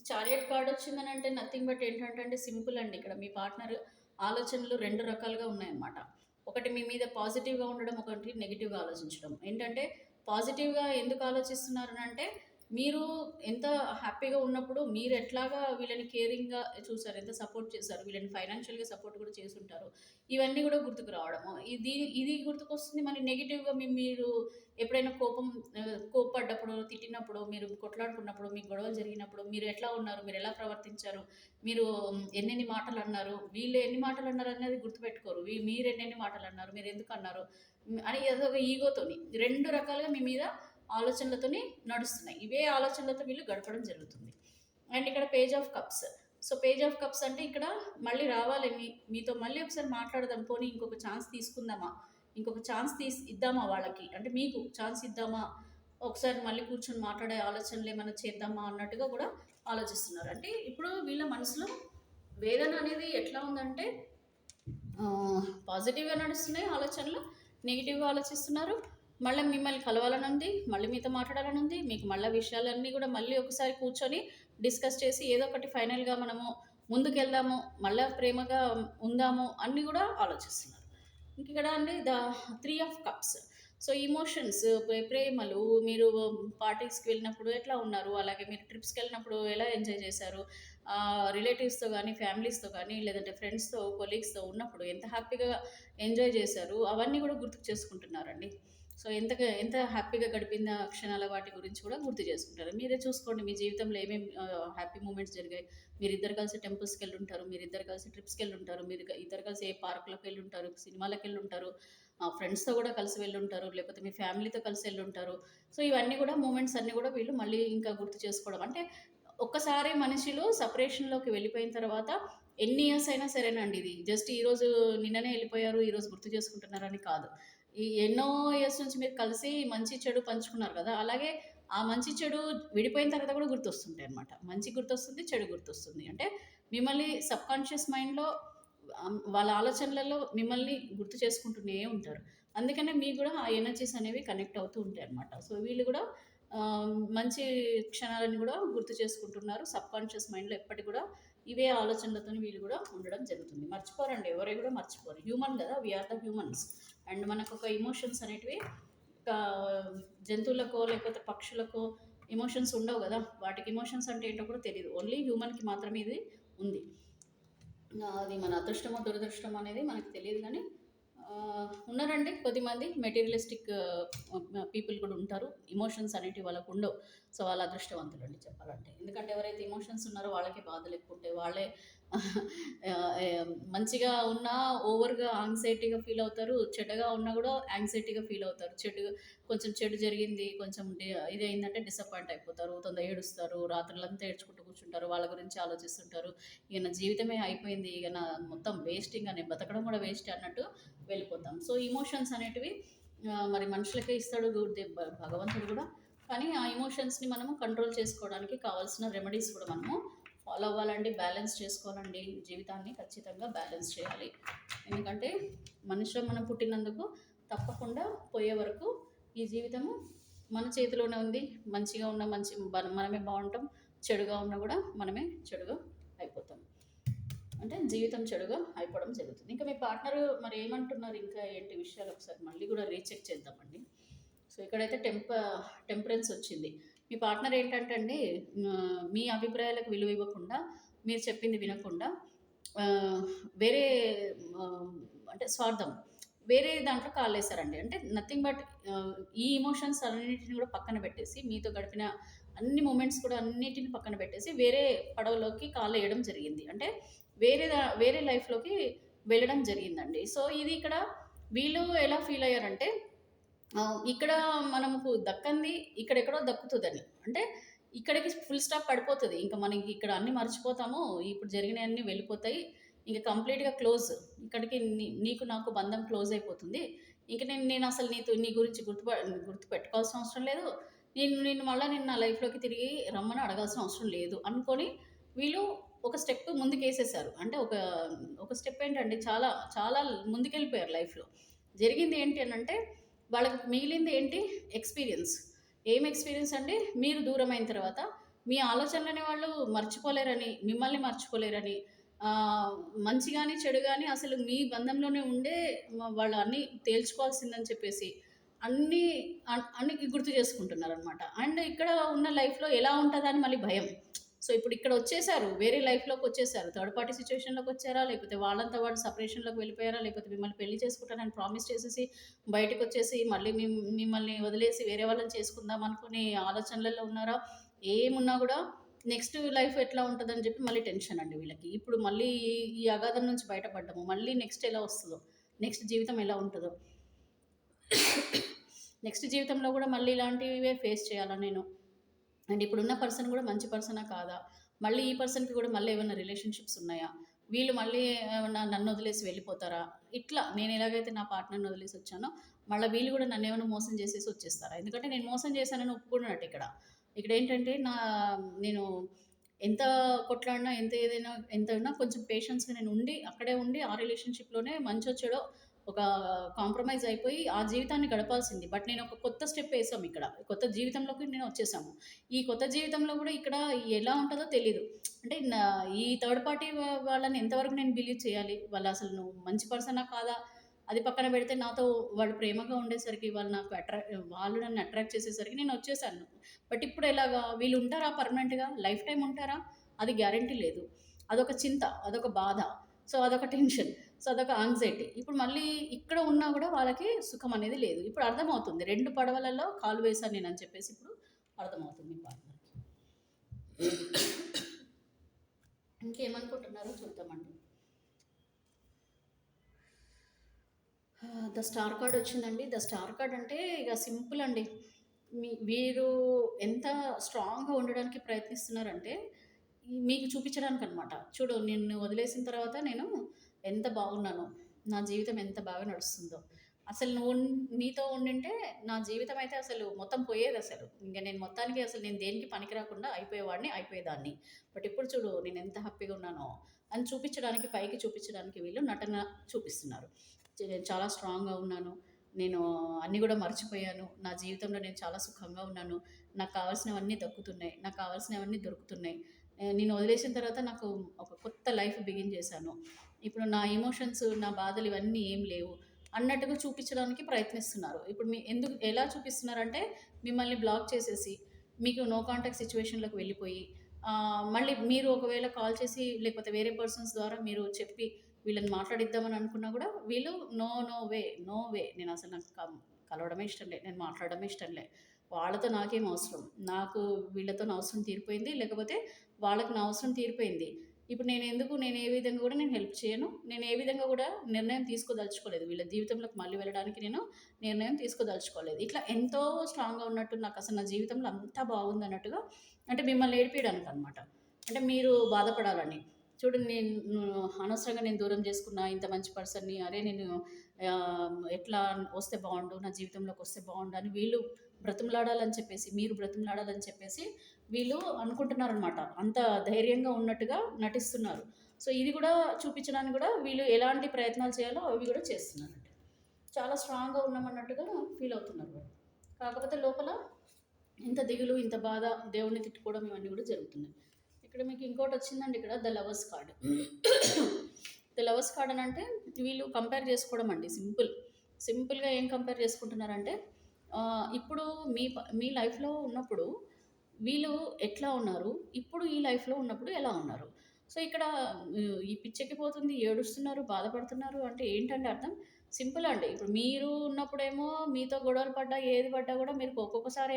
చారియట్ కార్డ్ వచ్చిందనంటే నథింగ్ బట్ ఏంటంటే అండి సింపుల్ అండి. ఇక్కడ మీ పార్ట్నర్ ఆలోచనలు 2 రకాలుగా ఉన్నాయన్నమాట. ఒకటి మీ మీద పాజిటివ్‌గా ఉండడం, ఒకటి నెగెటివ్‌గా ఆలోచించడం. ఏంటంటే పాజిటివ్‌గా ఎందుకు ఆలోచిస్తున్నారనంటే మీరు ఎంత హ్యాపీగా ఉన్నప్పుడు మీరు ఎట్లాగా వీళ్ళని కేరింగ్‌గా చూసారు, ఎంత సపోర్ట్ చేశారు, వీళ్ళని ఫైనాన్షియల్‌గా సపోర్ట్ కూడా చేసుంటారు. ఇవన్నీ కూడా గుర్తుకు రావడము. ఇది గుర్తుకొస్తుంది. మళ్ళీ నెగెటివ్‌గా మీరు ఎప్పుడైనా కోప్పడ్డప్పుడు, తిట్టినప్పుడు, మీరు కొట్లాడుకున్నప్పుడు, మీకు గొడవలు జరిగినప్పుడు మీరు ఎట్లా ఉన్నారు? మీరు ఎలా ప్రవర్తించారు? మీరు ఎన్నెన్ని మాటలన్నారు? వీళ్ళు ఎన్ని మాటలన్నారు అనేది గుర్తుపెట్టుకోరు. మీరు ఎన్నెన్ని మాటలన్నారు? మీరెందుకన్నారు? అని అదొక ఈగోతోని 2 రకాలుగా మీ మీద ఆలోచనలతోని నడుస్తున్నాయి. ఇవే ఆలోచనలతో వీళ్ళు గడపడం జరుగుతుంది. అండ్ ఇక్కడ page of cups. So, page of cups అంటే ఇక్కడ మళ్ళీ రావాలి మీతో మళ్ళీ ఒకసారి మాట్లాడదాం. పోనీ ఇంకొక ఛాన్స్ తీసుకుందామా? ఇంకొక ఛాన్స్ ఇద్దామా వాళ్ళకి? అంటే మీకు ఛాన్స్ ఇద్దామా? ఒకసారి మళ్ళీ కూర్చొని మాట్లాడే ఆలోచనలేమన్నా చేద్దామా అన్నట్టుగా కూడా ఆలోచిస్తున్నారు. అంటే ఇప్పుడు వీళ్ళ మనసులో వేదన అనేది ఎట్లా ఉందంటే పాజిటివ్‌గా నడుస్తున్నాయి ఆలోచనలు. నెగెటివ్‌గా ఆలోచిస్తున్నారు. మళ్ళా మిమ్మల్ని కలవాలనుంది. మళ్ళీ మీతో మాట్లాడాలనుంది. మీకు మళ్ళా విషయాలన్నీ గూడా మళ్ళీ ఒకసారి కూర్చొని డిస్కస్ చేసి ఏదో ఒకటి ఫైనల్‌గా మనము ముందుకెళ్దాము. మళ్ళా ప్రేమగా ఉందాము అన్నీ గూడా ఆలోచిస్తున్నారు. ఇంకిక్కడ అండి 3 ఆఫ్ కప్స్. సో, ఎమోషన్స్ ప్రేమలు మీరు పార్టీస్‌కి వెళ్ళినప్పుడు ఎట్లా ఉన్నారు? అలాగే మీరు ట్రిప్స్‌కెళ్ళినప్పుడు ఎలా ఎంజాయ్ చేశారు? రిలేటివ్స్‌తో గానీ, ఫ్యామిలీస్‌తో గానీ, లేదంటే ఫ్రెండ్స్‌తో, కొలీగ్స్‌తో ఉన్నప్పుడు ఎంత హ్యాపీగా ఎంజాయ్ చేశారు? అవన్నీ గూడా గుర్తుకు చేసుకుంటున్నారండి. సో, ఎంత హ్యాపీగా గడిపిన క్షణాల వాటి గురించి కూడా గుర్తు చేసుకుంటారు. మీరే చూసుకోండి మీ జీవితంలో ఏమేమి హ్యాపీ మూమెంట్స్ జరిగాయి. మీరిద్దరు కలిసి టెంపుల్స్‌కెళ్ళుంటారు. మీరిద్దరు కలిసి ట్రిప్స్‌కెళ్ళుంటారు. ఇద్దరు కలిసి ఏ పార్క్‌లోకెళ్ళుంటారు, సినిమాలకెళ్ళుంటారు. ఫ్రెండ్స్‌తో కూడా కలిసి వెళ్ళుంటారు. లేకపోతే మీ ఫ్యామిలీతో కలిసి వెళ్ళుంటారు. సో, ఇవన్నీ కూడా మూమెంట్స్ అన్నీ కూడా వీళ్ళు మళ్ళీ ఇంకా గుర్తు చేసుకోవడం. అంటే ఒక్కసారి మనుషులు సెపరేషన్‌లోకి వెళ్ళిపోయిన తర్వాత ఎన్ని ఇయర్స్ అయినా సరేనండి, ఇది జస్ట్ ఈరోజు నిన్ననే వెళ్ళిపోయారు, ఈరోజు గుర్తు చేసుకుంటున్నారని కాదు. ఈ ఎన్నో ఇయర్స్ నుంచి మీరు కలిసి మంచి, చెడు పంచుకున్నారు కదా! అలాగే ఆ మంచి, చెడు విడిపోయిన తర్వాత కూడా గుర్తొస్తుంటాయన్నమాట. మంచి గుర్తొస్తుంది, చెడు గుర్తొస్తుంది. అంటే మిమ్మల్ని సబ్‌కాన్షియస్ మైండ్‌లో వాళ్ళ ఆలోచనలలో మిమ్మల్ని గుర్తు చేసుకుంటూనే ఉంటారు. అందుకనే మీకు గూడా ఆ ఎనర్జీస్ అనేవి కనెక్ట్ అవుతూ ఉంటాయన్నమాట. సో, వీళ్ళు గూడా మంచి క్షణాలను గూడా గుర్తు చేసుకుంటున్నారు. సబ్‌కాన్షియస్ మైండ్‌లో ఎప్పటికి గూడా ఇవే ఆలోచనలతోని వీళ్ళు గూడా ఉండడం జరుగుతుంది. మర్చిపోరండి, ఎవరు గూడా మర్చిపోరు. హ్యూమన్ గదా! We are the humans. And మనకొక ఎమోషన్స్ అనేటివి ఒక జంతువులకో, లేకపోతే పక్షులకో ఎమోషన్స్ ఉండవు గదా! వాటికి ఎమోషన్స్ అంటే ఏంటో కూడా తెలీదు. ఓన్లీ హ్యూమన్‌కి మాత్రమే ఇది ఉంది. అది మన అదృష్టమో, దురదృష్టమో అనేది మనకు తెలీదు గానీ ఉన్నారండి కొద్దిమంది మెటీరియలిస్టిక్ పీపుల్ కూడా ఉంటారు. ఎమోషన్స్ అనేటివి వాళ్ళకుండవు. సో, వాళ్ళ అదృష్టవంతులండి చెప్పాలంటే. ఎందుకంటే ఎవరైతే ఎమోషన్స్ ఉన్నారో వాళ్ళకే బాధలెక్కువుంటాయి. వాళ్ళే మంచిగా ఉన్నా ఓవర్‌గా యాంగ్జైటీగా ఫీల్ అవుతారు. చెడ్డగా ఉన్నా గూడా యాంగ్జైటీగా ఫీల్ అవుతారు. కొంచెం చెడు జరిగింది, కొంచెం ఇదయిందంటే డిసప్పాయింట్ అయిపోతారు. ఏడుస్తారు. రాత్రులంతా ఏడ్చుకుంటూ కూర్చుంటారు. వాళ్ళ గురించి ఆలోచిస్తుంటారు. ఇక నా జీవితమే అయిపోయింది. ఇక నా మొత్తం వేస్ట్, ఇంక నేను బతకడం కూడా వేస్టే అన్నట్టు వెళ్ళిపోతాం. సో, ఎమోషన్స్ అనేటివి మరి మనుషులకే ఇస్తాడు భగవంతుడు గూడా. కానీ ఆ ఎమోషన్స్‌ని మనము కంట్రోల్ చేసుకోవడానికి కావాల్సిన రెమెడీస్ కూడా మనము ఫాలో అవ్వాలండి. బ్యాలెన్స్ చేసుకోవాలండి. జీవితాన్ని ఖచ్చితంగా బ్యాలెన్స్ చేయాలి. ఎందుకంటే మనుషులం మనం పుట్టినందుకు తప్పకుండా పోయే వరకు ఈ జీవితము మన చేతిలోనే ఉంది. మంచిగా ఉన్న మనమే బావుంటాం. చెడుగా ఉన్నా గూడా మనమే చెడుగా అయిపోతాం. అంటే జీవితం చెడుగా అయిపోవడం జరుగుతుంది. ఇంకా మీ పార్ట్నరు మరి ఏమంటున్నారు, ఇంకా ఏంటి విషయాలు ఒకసారి మళ్ళీ గూడా రీచెక్ చేద్దామండి. సో, ఇక్కడైతే టెంపరెన్స్ వచ్చింది. మీ పార్ట్నర్ ఏంటంటే అండి, మీ అభిప్రాయాలకు విలువ ఇవ్వకుండా, మీరు చెప్పింది వినకుండా ఆహ్, వేరే ఆహ్, అంటే స్వార్థం, వేరే దాంట్లో కాలేసారండి. అంటే నథింగ్ బట్ ఈ ఎమోషన్స్ అన్నిటిని కూడా పక్కన పెట్టేసి, మీతో గడిపిన అన్ని మొమెంట్స్ కూడా అన్నిటిని పక్కన పెట్టేసి, వేరే పడవలోకి కాలేయడం జరిగింది. అంటే వేరే లైఫ్‌లోకి వెళ్ళడం జరిగిందండి. సో, ఇది ఇక్కడ వీళ్ళు ఎలా ఫీల్ అయ్యారంటే ఇక్కడ మనకు దక్కంది ఇక్కడెక్కడో దక్కుతదని. అంటే ఇక్కడికి ఫుల్ స్టాప్ పడిపోతది. ఇంక మనకి ఇక్కడ అన్నీ మర్చిపోతాము. ఇప్పుడు జరిగినయన్నీ వెళ్ళిపోతాయి. ఇంక కంప్లీట్‌గా క్లోజ్. ఇక్కడికి నీకు నాకు బంధం క్లోజ్ అయిపోతుంది. ఇంక నేనసలు నీ గురించి గుర్తుపెట్టుకోవాల్సిన అవసరం లేదు. నిన్ను నా లైఫ్‌లోకి తిరిగి రమ్మని అడగాల్సిన అవసరం లేదు అనుకోని వీళ్ళు ఒక స్టెప్ ముందుకేసేసారు. అంటే ఒక స్టెప్ ఏంటంటే చాలా చాలా ముందుకెళ్ళిపోయారు లైఫ్‌లో. జరిగింది ఏంటి అనంటే వాళ్ళకి మిగిలింది ఏంటి? ఎక్స్‌పీరియన్స్. ఏం ఎక్స్‌పీరియన్స్ అండి? మీరు దూరమైన తర్వాత మీ ఆలోచనలని వాళ్ళు మర్చిపోలేరని, మిమ్మల్ని మర్చిపోలేరని, మంచి గాని, చెడు గాని అసలు మీ బంధంలోనే ఉండే వాళ్ళు అన్నీ తేల్చుకోవాల్సిందని చెప్పేసి అన్నీ అన్నీ గుర్తు చేసుకుంటున్నారనమాట. అండ్ ఇక్కడ ఉన్న లైఫ్‌లో ఎలా ఉంటదా అని మళ్ళీ భయం. సో, ఇప్పుడు ఇక్కడ వచ్చేసారు. వేరే లైఫ్‌లోకొచ్చేసారు. Third party సిట్యుయేషన్‌లోకొచ్చారా? లేకపోతే వాళ్ళంతా వాళ్ళు సెపరేషన్‌లోకి వెళ్ళిపోయారా? లేకపోతే మిమ్మల్ని పెళ్లి చేసుకుంటానని ప్రామిస్ చేసేసి బయటకొచ్చేసి మళ్ళీ మిమ్మల్ని వదిలేసి వేరే వాళ్ళని చేసుకుందాం అనుకునే ఆలోచనలలో ఉన్నారా? ఏమున్నా గూడా నెక్స్ట్ లైఫ్ ఎట్లా ఉంటదని జెప్పి మళ్ళీ టెన్షన్ అండి వీళ్ళకి. ఇప్పుడు మళ్ళీ ఈ అగాధం నుంచి బయటపడ్డాము. మళ్ళీ నెక్స్ట్ ఎలా వస్తదో, నెక్స్ట్ జీవితం ఎలా ఉంటదో, నెక్స్ట్ జీవితంలో గూడా మళ్ళీ ఇలాంటివే ఫేస్ చేయాలా నేను? అండ్ ఇప్పుడున్న పర్సన్ కూడా మంచి పర్సనా కాదా? మళ్ళీ ఈ పర్సన్‌కి కూడా మళ్ళీ ఏమైనా రిలేషన్‌షిప్స్ ఉన్నాయా? వీళ్ళు మళ్ళీ ఏమన్నా నన్ను వదిలేసి వెళ్ళిపోతారా? ఇట్లా నేను ఎలాగైతే నా పార్ట్నర్‌ని వదిలేసి వచ్చానో, మళ్ళా వీళ్ళు కూడా నన్నేమైనా మోసం చేసేసి వచ్చేస్తారా? ఎందుకంటే నేను మోసం చేశానని ఒప్పుకున్నట్టు ఇక్కడ. ఇక్కడేంటంటే నేను ఎంత కొట్లాడినా, ఎంత అయినా కొంచెం పేషెన్స్‌గా నేను ఉండి, అక్కడే ఉండి ఆ రిలేషన్‌షిప్‌లోనే మంచో చెడో ఒక కాంప్రమైజ్ అయిపోయి ఆ జీవితాన్ని గడపాల్సింది. బట్ నేను ఒక కొత్త స్టెప్ ఏసాం ఇక్కడ. కొత్త జీవితంలోకి నేను వచ్చేసాము. ఈ కొత్త జీవితంలో గూడా ఇక్కడ ఎలా ఉంటదో తెలీదు. అంటే ఈ థర్డ్ పార్టీ వాళ్ళని ఎంతవరకు నేను బిలీవ్ చేయాలి? వాళ్ళసలు నువ్వు మంచి పర్సనా కాదా? అది పక్కన పెడితే నాతో వాళ్ళు ప్రేమగా ఉండేసరికి వాళ్ళు నన్ను అట్రాక్ట్ చేసేసరికి నేనొచ్చేసాను. బట్ ఇప్పుడు ఎలాగా? వీళ్ళు ఉంటారా పర్మనెంట్‌గా? లైఫ్ టైమ్ ఉంటారా? అది గ్యారంటీ లేదు. అదొక చింత, అదొక బాధ. సో, అదొక టెన్షన్. సో, అదొక యాంగ్జైటీ. ఇప్పుడు మళ్ళీ ఇక్కడ ఉన్నా గూడా వాళ్ళకి సుఖం అనేది లేదు. ఇప్పుడు అర్థమవుతుంది. 2 పడవలలో కాలు వేశాను నేనని చెప్పేసి ఇప్పుడు అర్థమవుతుంది మీ పార్ట్నర్‌కి. ఇంకేమనుకుంటున్నారో చూద్దామండి. ద స్టార్ కార్డ్ వచ్చిందండి. ద స్టార్ కార్డ్ అంటే ఇక సింపుల్ అండి. వీరు ఎంత స్ట్రాంగ్‌గా ఉండడానికి ప్రయత్నిస్తున్నారంటే, మీకు చూపించడానికనమాట. చూడు నిన్ను వదిలేసిన తర్వాత నేను ఎంత బాగున్నానో, నా జీవితం ఎంత బాగా నడుస్తుందో. అసలు నీతో ఉండింటే నా జీవితం అయితే అసలు మొత్తం పోయేదసలు. ఇంక నేను మొత్తానికి అసలు నేను దేనికి పనికి రాకుండా అయిపోయేదాన్ని. బట్ ఇప్పుడు చూడు నేనెంత హ్యాపీగా ఉన్నానో అని చూపించడానికి, పైకి చూపించడానికి వీళ్ళు నటన చూపిస్తున్నారు. నేను చాలా స్ట్రాంగ్‌గా ఉన్నాను. నేను అన్నీ గూడా మర్చిపోయాను. నా జీవితంలో నేను చాలా సుఖంగా ఉన్నాను. నాకు కావాల్సినవన్నీ దక్కుతున్నాయి. నాకు కావాల్సినవన్నీ దొరుకుతున్నాయి. నిన్ను వదిలేసిన తర్వాత నాకు ఒక కొత్త లైఫ్ బిగిన్ చేశాను. ఇప్పుడు నా ఎమోషన్స్, నా బాధలు ఇవన్నీ ఏం లేవు అన్నట్టుగా చూపించడానికి ప్రయత్నిస్తున్నారు. ఇప్పుడు ఎలా చూపిస్తున్నారంటే మిమ్మల్ని బ్లాక్ చేసేసి, మీకు నో కాంటాక్ట్ సిట్యుయేషన్‌లోకి వెళ్ళిపోయి, మళ్ళీ మీరు ఒకవేళ కాల్ చేసి లేకపోతే వేరే పర్సన్స్ ద్వారా మీరు చెప్పి వీళ్ళని మాట్లాడిద్దామని అనుకున్నా కూడా వీళ్ళు no, no way, no way. నేనసలు నాకు కలవడమే ఇష్టం లే. నేను మాట్లాడడమే ఇష్టం లే. వాళ్ళతో నాకేం అవసరం. నాకు వీళ్ళతో నా అవసరం తీరిపోయింది. లేకపోతే వాళ్ళకి నా అవసరం తీరిపోయింది. ఇప్పుడు నేను ఏ విధంగా కూడా నేను హెల్ప్ చేయను. నేను ఏ విధంగా కూడా నిర్ణయం తీసుకోదలుచుకోలేదు. వీళ్ళ జీవితంలోకి మళ్ళీ వెళ్ళడానికి నేను నిర్ణయం తీసుకోదలుచుకోలేదు. ఇట్లా ఎంతో స్ట్రాంగ్‌గా ఉన్నట్టు నాకసలు నా జీవితంలో అంతా బాగుందన్నట్టుగా అంటే మిమ్మల్ని ఏడిపియడానికనమాట. అంటే మీరు బాధపడాలని. చూడు అనవసరంగా నేను దూరం చేసుకున్నా ఇంత మంచి పర్సన్‌ని. అరే! నేను ఎట్లా వస్తే బావుండు, నా జీవితంలోకి వస్తే బావుండు అని వీళ్ళు బ్రతిమలాడాలని చెప్పేసి, మీరు బ్రతిమలాడాలని చెప్పేసి వీళ్ళు అనుకుంటున్నారనమాట. అంత ధైర్యంగా ఉన్నట్టుగా నటిస్తున్నారు. సో, ఇది గూడా చూపించడానికి గూడా వీళ్ళు ఎలాంటి ప్రయత్నాలు చేయాలో అవి గూడా చేస్తున్నారండి. చాలా స్ట్రాంగ్‌గా ఉన్నామన్నట్టుగా ఫీల్ అవుతున్నారు వాళ్ళు. కాకపోతే లోపల ఇంత దిగులు, ఇంత బాధ, దేవుడిని తిట్టుకోవడం ఇవన్నీ గూడా జరుగుతున్నాయి. ఇక్కడ మీకు ఇంకోటొచ్చిందండి ఇక్కడ the lovers card. The lovers card అనంటే వీళ్ళు కంపేర్ చేసుకోవడం అండి సింపుల్. సింపుల్‌గా ఏం కంపేర్ చేసుకుంటున్నారంటే ఇప్పుడు మీ లైఫ్‌లో ఉన్నప్పుడు వీళ్ళు ఎట్లా ఉన్నారు? ఇప్పుడు ఈ లైఫ్‌లో ఉన్నప్పుడు ఎలా ఉన్నారు? సో, ఇక్కడ ఈ పిచ్చెక్కిపోతుంది, ఏడుస్తున్నారు, బాధపడుతున్నారు అంటే ఏంటండి అర్థం? సింపుల్ అండి. ఇప్పుడు మీరు ఉన్నప్పుడేమో మీతో గొడవలు పడ్డా, ఏది పడ్డా గూడా మీరు ఒక్కొక్కసారి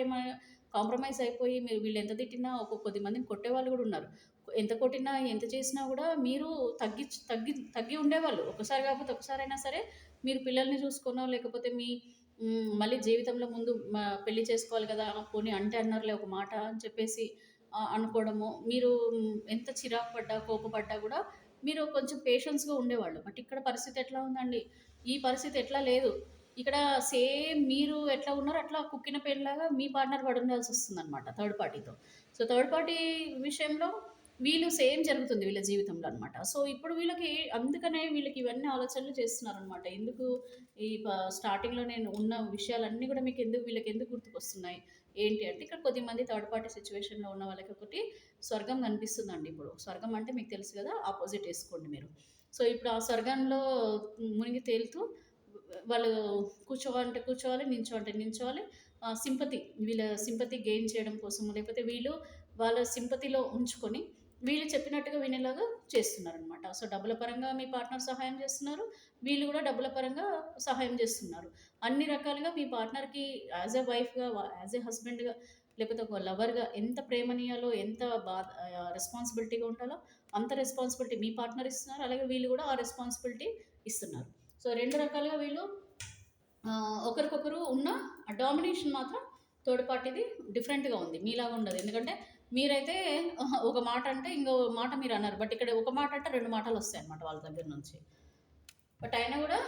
కాంప్రమైజ్ అయిపోయి మీరు వీళ్ళెంత తిట్టినా కొద్ది మందిని కొట్టేవాళ్ళు గూడా ఉన్నారు. ఎంత కొట్టినా, ఎంత చేసినా గూడా మీరు తగ్గి ఉండేవాళ్ళు. ఒక్కసారి కాకపోతే ఒక్కసారైనా సరే మీరు పిల్లల్ని చూసుకోనో లేకపోతే మళ్ళీ జీవితంలో ముందు పెళ్లి చేసుకోవాలి కదా! పోనీ అంటే అన్నారులే ఒక మాట అని చెప్పేసి అనుకోవడము. మీరు ఎంత చిరాకు పడ్డా, కోపపడ్డా గూడా మీరు కొంచెం పేషెన్స్‌గా ఉండేవాళ్ళు. బట్ ఇక్కడ పరిస్థితి ఎట్లా ఉందండి? ఈ పరిస్థితి ఎట్లా లేదు. ఇక్కడ సేమ్ మీరు ఎట్లా ఉన్నారో అట్లా కుక్కిన పేనులాగా మీ పార్ట్నర్ పడుండాల్సొస్తుందనమాట థర్డ్ పార్టీతో. సో, థర్డ్ పార్టీ విషయంలో వీళ్ళు సేమ్ జరుగుతుంది వీళ్ళ జీవితంలో అనమాట. సో, ఇప్పుడు అందుకనే వీళ్ళకి ఇవన్నీ ఆలోచనలు చేస్తున్నారనమాట. ఎందుకు ఈ స్టార్టింగ్‌లో నేను ఉన్న విషయాలన్నీ గూడా వీళ్ళకెందుకు గుర్తుకొస్తున్నాయి? ఏంటి అంటే ఇక్కడ కొద్దిమంది థర్డ్ పార్టీ సిట్యుయేషన్‌లో ఉన్న వాళ్ళకి ఒకటి స్వర్గం కనిపిస్తుందండి ఇప్పుడు. స్వర్గం అంటే మీకు తెలుసు గదా! ఆపోజిట్ ఏసుకోండి మీరు. సో, ఇప్పుడు ఆ స్వర్గంలో మునిగి తేలుతూ వాళ్ళు కూర్చోవాలంటే కూర్చోవాలి, నించోవాలంటే నించోవాలి. సింపతి వీళ్ళ సింపతి గెయిన్ చేయడం కోసము, లేకపోతే వీళ్ళు వాళ్ళ సింపతిలో ఉంచుకొని వీళ్ళు చెప్పినట్టుగా వినేలాగా చేస్తున్నారనమాట. సో, డబ్బుల పరంగా మీ పార్ట్నర్ సహాయం చేస్తున్నారు. వీళ్ళు గూడా డబ్బుల పరంగా సహాయం చేస్తున్నారు. అన్ని రకాలుగా మీ పార్ట్నర్‌కి యాస్ ఎ వైఫ్‌గా, యాస్ ఎ హస్బెండ్‌గా లేకపోతే ఒక లవర్‌గా ఎంత ప్రేమనియ్యాలో, ఎంత రెస్పాన్సిబిలిటీగా ఉండాలో అంత రెస్పాన్సిబిలిటీ మీ పార్ట్నర్ ఇస్తున్నారు. అలాగే వీళ్ళు గూడా ఆ రెస్పాన్సిబిలిటీ ఇస్తున్నారు. సో, 2 రకాలుగా వీళ్ళు ఒకరికొకరు ఉన్న డామినేషన్ మాత్రం థర్డ్ పార్టీది డిఫరెంట్‌గా ఉంది. మీలాగా ఉండదు. ఎందుకంటే మీరైతే ఒక మాట అంటే ఇంకో మాట మీరనరు. బట్ ఇక్కడ ఒక మాట అంటే 2 మాటలొస్తాయన్నమాట వాళ్ళ దగ్గర నుంచి. బట్ అయినా గూడా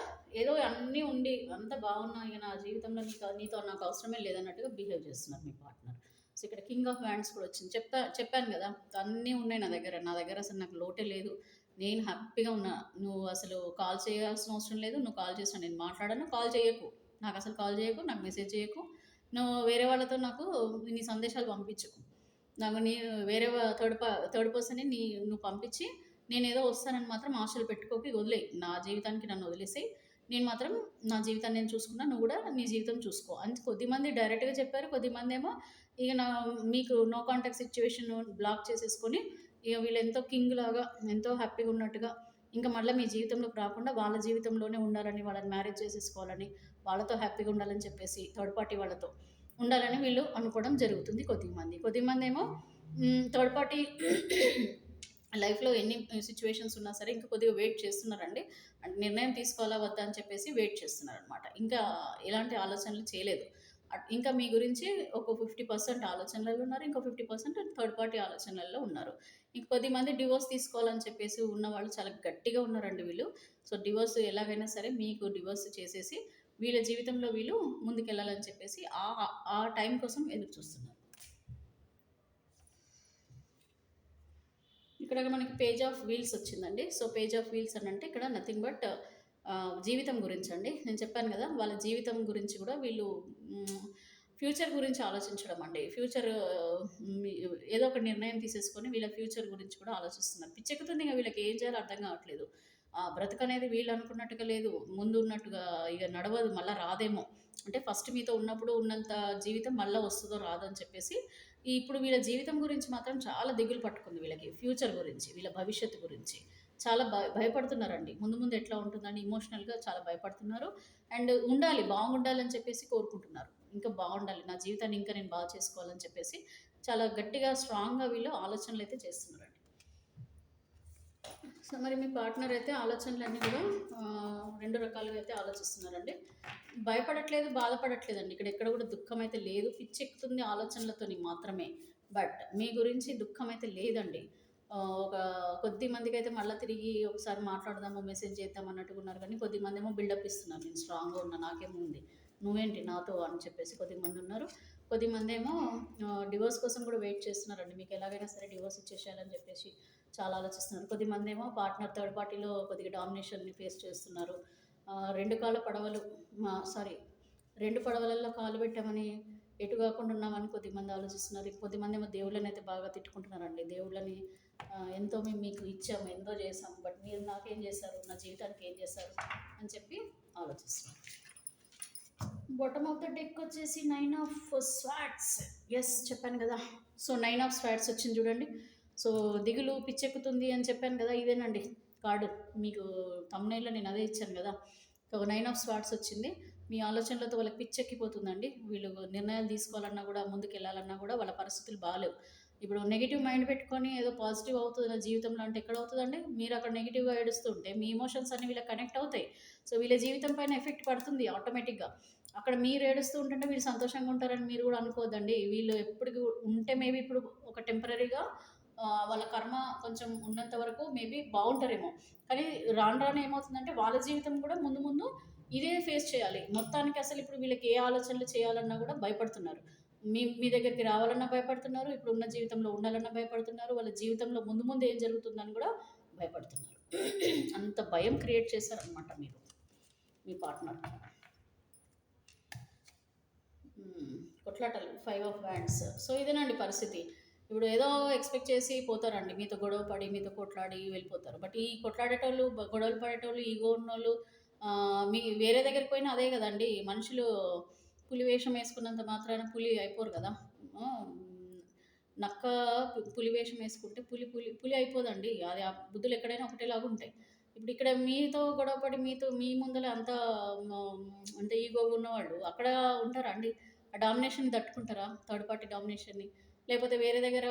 ఏదో అన్నీ ఉండి అంతా బాగున్నా ఇక నా జీవితంలో నీతో నాకు అవసరమే లేదన్నట్టుగా బిహేవ్ చేస్తున్నారు మీ పార్ట్నర్. సో, ఇక్కడ కింగ్ ఆఫ్ హ్యాండ్స్ కూడా వచ్చింది. చెప్పాను గదా! అన్నీ ఉన్నాయి నా దగ్గర. నా దగ్గర అసలు నాకు లోటే లేదు. నేను హ్యాపీగా ఉన్నా. నువ్వు అసలు కాల్ చేయాల్సిన అవసరం లేదు. నువ్వు కాల్ చేసినా నేను మాట్లాడను. కాల్ చేయకు. నాకసలు కాల్ చేయకు. నాకు మెసేజ్ చేయకు. నువ్వు వేరే వాళ్ళతో నాకు నీ సందేశాలు పంపించకు. నాకు వేరే థర్డ్ పర్సన్‌ని నువ్వు పంపించి నేనేదో వస్తానని మాత్రం ఆశలు పెట్టుకోకు. వదిలేయి. నా జీవితానికి నన్ను వదిలేసేయి. నేను మాత్రం నా జీవితాన్ని నేను చూసుకున్నా. నువ్వు కూడా నీ జీవితం చూసుకో. అని కొద్దిమంది డైరెక్ట్‌గా చెప్పారు. కొద్దిమందేమో ఇక మీకు నో కాంటాక్ట్ సిట్యుయేషన్ బ్లాక్ చేసేసుకొని ఇక వీళ్ళు ఎంతో కింగ్ లాగా ఎంతో హ్యాపీగా ఉన్నట్టుగా ఇంకా మళ్ళీ మీ జీవితంలోకి రాకుండా వాళ్ళ జీవితంలోనే ఉండాలని, వాళ్ళని మ్యారేజ్ చేసేసుకోవాలని, వాళ్ళతో హ్యాపీగా ఉండాలని చెప్పేసి థర్డ్ పార్టీ వాళ్ళతో ఉండాలని వీళ్ళు అనుకోవడం జరుగుతుంది కొద్దిమంది. కొద్దిమందేమో థర్డ్ పార్టీ లైఫ్‌లో ఎన్ని సిట్యుయేషన్స్ ఉన్నా సరే ఇంకా కొద్దిగా వెయిట్ చేస్తున్నారండి. అంటే నిర్ణయం తీసుకోవాలా వద్దా అని చెప్పేసి వెయిట్ చేస్తున్నారనమాట. ఇంకా ఎలాంటి ఆలోచనలు చేయలేదు. ఇంకా మీ గురించి ఒక 50% ఆలోచనలలో ఉన్నారు. ఇంకో 50% థర్డ్ పార్టీ ఆలోచనలలో ఉన్నారు. ఇంక కొద్దిమంది డివోర్స్ తీసుకోవాలని చెప్పేసి ఉన్నవాళ్ళు చాలా గట్టిగా ఉన్నారండి వీళ్ళు. సో, డివోర్స్ ఎలాగైనా సరే మీకు డివోర్స్ చేసేసి వీళ్ళ జీవితంలో వీళ్ళు ముందుకెళ్ళాలని చెప్పేసి ఆ టైం కోసం ఎదురు చూస్తున్నారు. ఇక్కడ మనకి పేజ్ ఆఫ్ వీల్స్ వచ్చిందండి. సో, పేజ్ ఆఫ్ వీల్స్ అని అంటే ఇక్కడ నథింగ్ బట్ జీవితం గురించండి. నేను చెప్పాను గదా! వాళ్ళ జీవితం గురించి గూడా వీళ్ళు ఫ్యూచర్ గురించి ఆలోచించడం అండి. ఫ్యూచర్ ఏదో ఒక నిర్ణయం తీసేసుకొని వీళ్ళ ఫ్యూచర్ గురించి కూడా ఆలోచిస్తున్నారు. పిచ్చెక్కుతుంది ఇగ వీళ్ళకి ఏం చేయాలో అర్థం గావట్లేదు. బ్రతుకనేది వీళ్ళు అనుకున్నట్టుగా లేదు. ముందు ఉన్నట్టుగా ఇగ నడవదు, మళ్ళా రాదేమో. అంటే ఫస్ట్ మీతో ఉన్నప్పుడు ఉన్నంత జీవితం మళ్ళా వస్తదో రాదో అని చెప్పేసి ఇప్పుడు వీళ్ళ జీవితం గురించి మాత్రం చాలా దిగులు పట్టుకుంది వీళ్ళకి. ఫ్యూచర్ గురించి, వీళ్ళ భవిష్యత్తు గురించి. చాలా భయపడుతున్నారండి. ముందు ముందు ఎట్లా ఉంటుందని ఎమోషనల్‌గా చాలా భయపడుతున్నారు. అండ్ ఉండాలి, బాగుండాలని చెప్పేసి కోరుకుంటున్నారు. ఇంకా బాగుండాలి, నా జీవితాన్ని ఇంకా నేను బాగా చేసుకోవాలని చెప్పేసి చాలా గట్టిగా, స్ట్రాంగ్‌గా వీళ్ళు ఆలోచనలైతే చేస్తున్నారండి. సో, మరి మీ పార్ట్నర్ అయితే ఆలోచనలన్నీ కూడా 2 రకాలుగా అయితే ఆలోచిస్తున్నారండి. భయపడట్లేదు, బాధపడట్లేదండి. ఇక్కడ ఎక్కడ కూడా దుఃఖం అయితే లేదు. పిచ్చెక్కుతుంది ఆలోచనలతోని మాత్రమే. బట్ మీ గురించి దుఃఖం అయితే లేదండి. ఒక కొద్ది మందికైతే మళ్ళా తిరిగి ఒకసారి మాట్లాడదాము, మెసేజ్ చేద్దాం అన్నట్టుగా ఉన్నారు కానీ, కొద్దిమందేమో బిల్డప్ ఇస్తున్నారు. నేను స్ట్రాంగ్‌గా ఉన్నా, నాకేముంది, నువ్వేంటి నాతో అని చెప్పేసి కొద్దిమంది ఉన్నారు. కొద్దిమందేమో డివోర్స్ కోసం కూడా వెయిట్ చేస్తున్నారండి. మీకు ఎలాగైనా సరే డివోర్స్ ఇచ్చేసేయాలని చెప్పేసి చాలా ఆలోచిస్తున్నారు. కొద్దిమందేమో పార్ట్నర్ థర్డ్ పార్టీలో కొద్దిగా డామినేషన్‌ని ఫేస్ చేస్తున్నారు. 2 కాళ్ళ పడవలు సారీ 2 పడవలలో కాలు పెట్టామని ఎటు కాకుండా ఉన్నామని కొద్దిమంది ఆలోచిస్తున్నారు. కొద్దిమందేమో దేవుళ్ళనైతే బాగా తిట్టుకుంటున్నారండి. దేవుళ్ళని ఎంతో మేము మీకు ఇచ్చాము, ఎంతో చేసాము. బట్ మీరు నాకేం చేశారు? నా జీవితానికి ఏం చేశారు? అని చెప్పి ఆలోచిస్తున్నారు. బాటమ్ ఆఫ్ ద డెక్ వచ్చేసి 9 ఆఫ్ స్వార్డ్స్. యెస్, చెప్పాను కదా! సో, 9 ఆఫ్ స్వార్డ్స్ వచ్చింది చూడండి. సో, దిగులు, పిచ్చెక్కుతుంది అని చెప్పాను కదా! ఇదేనండి కార్డు. మీకు థంబ్‌నెయిల్‌లో నేను అదే ఇచ్చాను కదా! సో, 9 ఆఫ్ స్వార్డ్స్ వచ్చింది. మీ ఆలోచనలతో వాళ్ళకి పిచ్చెక్కిపోతుందండి. వీళ్ళు నిర్ణయాలు తీసుకోవాలన్నా కూడా, ముందుకెళ్ళాలన్నా కూడా వాళ్ళ పరిస్థితులు బాలేవు. ఇప్పుడు నెగెటివ్ మైండ్ పెట్టుకొని ఏదో పాజిటివ్ అవుతది నా జీవితంలో అంటే ఎక్కడ అవుతదండి? మీరు అక్కడ నెగెటివ్‌గా ఏడుస్తుంటే మీ ఎమోషన్స్ అన్నీ వీళ్ళకి కనెక్ట్ అవుతాయి. సో, వీళ్ళ జీవితం పైన ఎఫెక్ట్ పడుతుంది ఆటోమేటిక్‌గా. అక్కడ మీరు ఏడుస్తూ ఉంటుంటే వీళ్ళు సంతోషంగా ఉంటారని మీరు కూడా అనుకోవద్దండి. వీళ్ళు ఎప్పటికి ఉంటే మేబీ ఇప్పుడు ఒక టెంపరరీగా వాళ్ళ కర్మ కొంచెం ఉన్నంత వరకు మేబీ బావుంటారేమో. కానీ రాను రాను ఏమవుతుందంటే వాళ్ళ జీవితం కూడా ముందు ముందు ఇదే ఫేస్ చేయాలి. మొత్తానికి అసలు ఇప్పుడు వీళ్ళకి ఏ ఆలోచనలు చేయాలన్నా కూడా భయపడుతున్నారు. మీ మీ దగ్గరికి రావాలన్నా భయపడుతున్నారు. ఇప్పుడున్న జీవితంలో ఉండాలన్నా భయపడుతున్నారు. వాళ్ళ జీవితంలో ముందు ముందు ఏం జరుగుతుందని కూడా భయపడుతున్నారు. అంత భయం క్రియేట్ చేశారనమాట మీరు, మీ పార్ట్నర్. కొట్లాటలు 5 ఆఫ్ హ్యాండ్స్. సో, ఇదేనండి పరిస్థితి. ఇప్పుడు ఏదో ఎక్స్‌పెక్ట్ చేసి పోతారండి. మీతో గొడవ పడి, మీతో కొట్లాడి వెళ్ళిపోతారు. బట్ ఈ కొట్లాడేటోళ్ళు, గొడవలు పడేటోళ్ళు, ఈగో ఉన్నోళ్ళు మీ వేరే దగ్గరికి పోయినా అదే గదండీ! మనుషులు పులి వేషం యేసుకున్నంత మాత్రాన పులి అయిపోరు గదా! ఆహ్, నక్క పులి వేషం యేసుకుంటే పులి పులి పులి అయిపోదండి. అది ఆ బుద్ధులు ఎక్కడైనా ఒకటేలాగుంటాయి. ఇప్పుడు ఇక్కడ మీతో గొడవ పడి, మీ ముందల అంత మ అంటే ఈగోగా ఉన్నవాళ్ళు అక్కడ ఉంటారా అండి? ఆ డామినేషన్‌ని తట్టుకుంటారా? Third party డామినేషన్‌ని? లేపోతే వేరే దగ్గర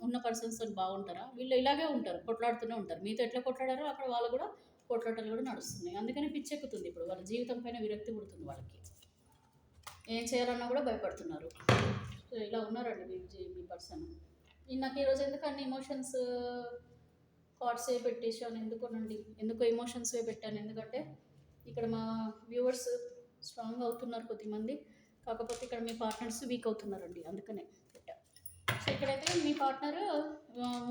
ఉన్న పర్సన్స్‌తోని బాగుంటారా? వీళ్ళు ఇలాగే ఉంటారు. కొట్లాడుతూనే ఉంటారు. మీతో ఎట్లా కొట్లాడారో అక్కడ వాళ్ళు గూడా కొట్లాటలు గూడా నడుస్తున్నాయి. అందుకని పిచ్చెక్కుతుంది ఇప్పుడు. వాళ్ళ జీవితం పైన విరక్తి పుడుతుంది వాళ్ళకి. ఏం చేయాలన్నా గూడా భయపడుతున్నారు. సో, ఇలా ఉన్నారండి మీ పర్సన్. నాకు ఈరోజు ఎందుకు అన్ని ఎమోషన్స్ థాట్సే పెట్టేసాను. ఎందుకోనండి. ఎందుకో ఎమోషన్స్‌వే పెట్టాను. ఎందుకంటే ఇక్కడ మా వ్యూవర్స్ స్ట్రాంగ్ అవుతున్నారు కొద్దిమంది. కాకపోతే ఇక్కడ మీ పార్ట్నర్స్ వీక్ అవుతున్నారండి. అందుకనే పెట్టా. సో, ఇక్కడైతే మీ పార్ట్నర్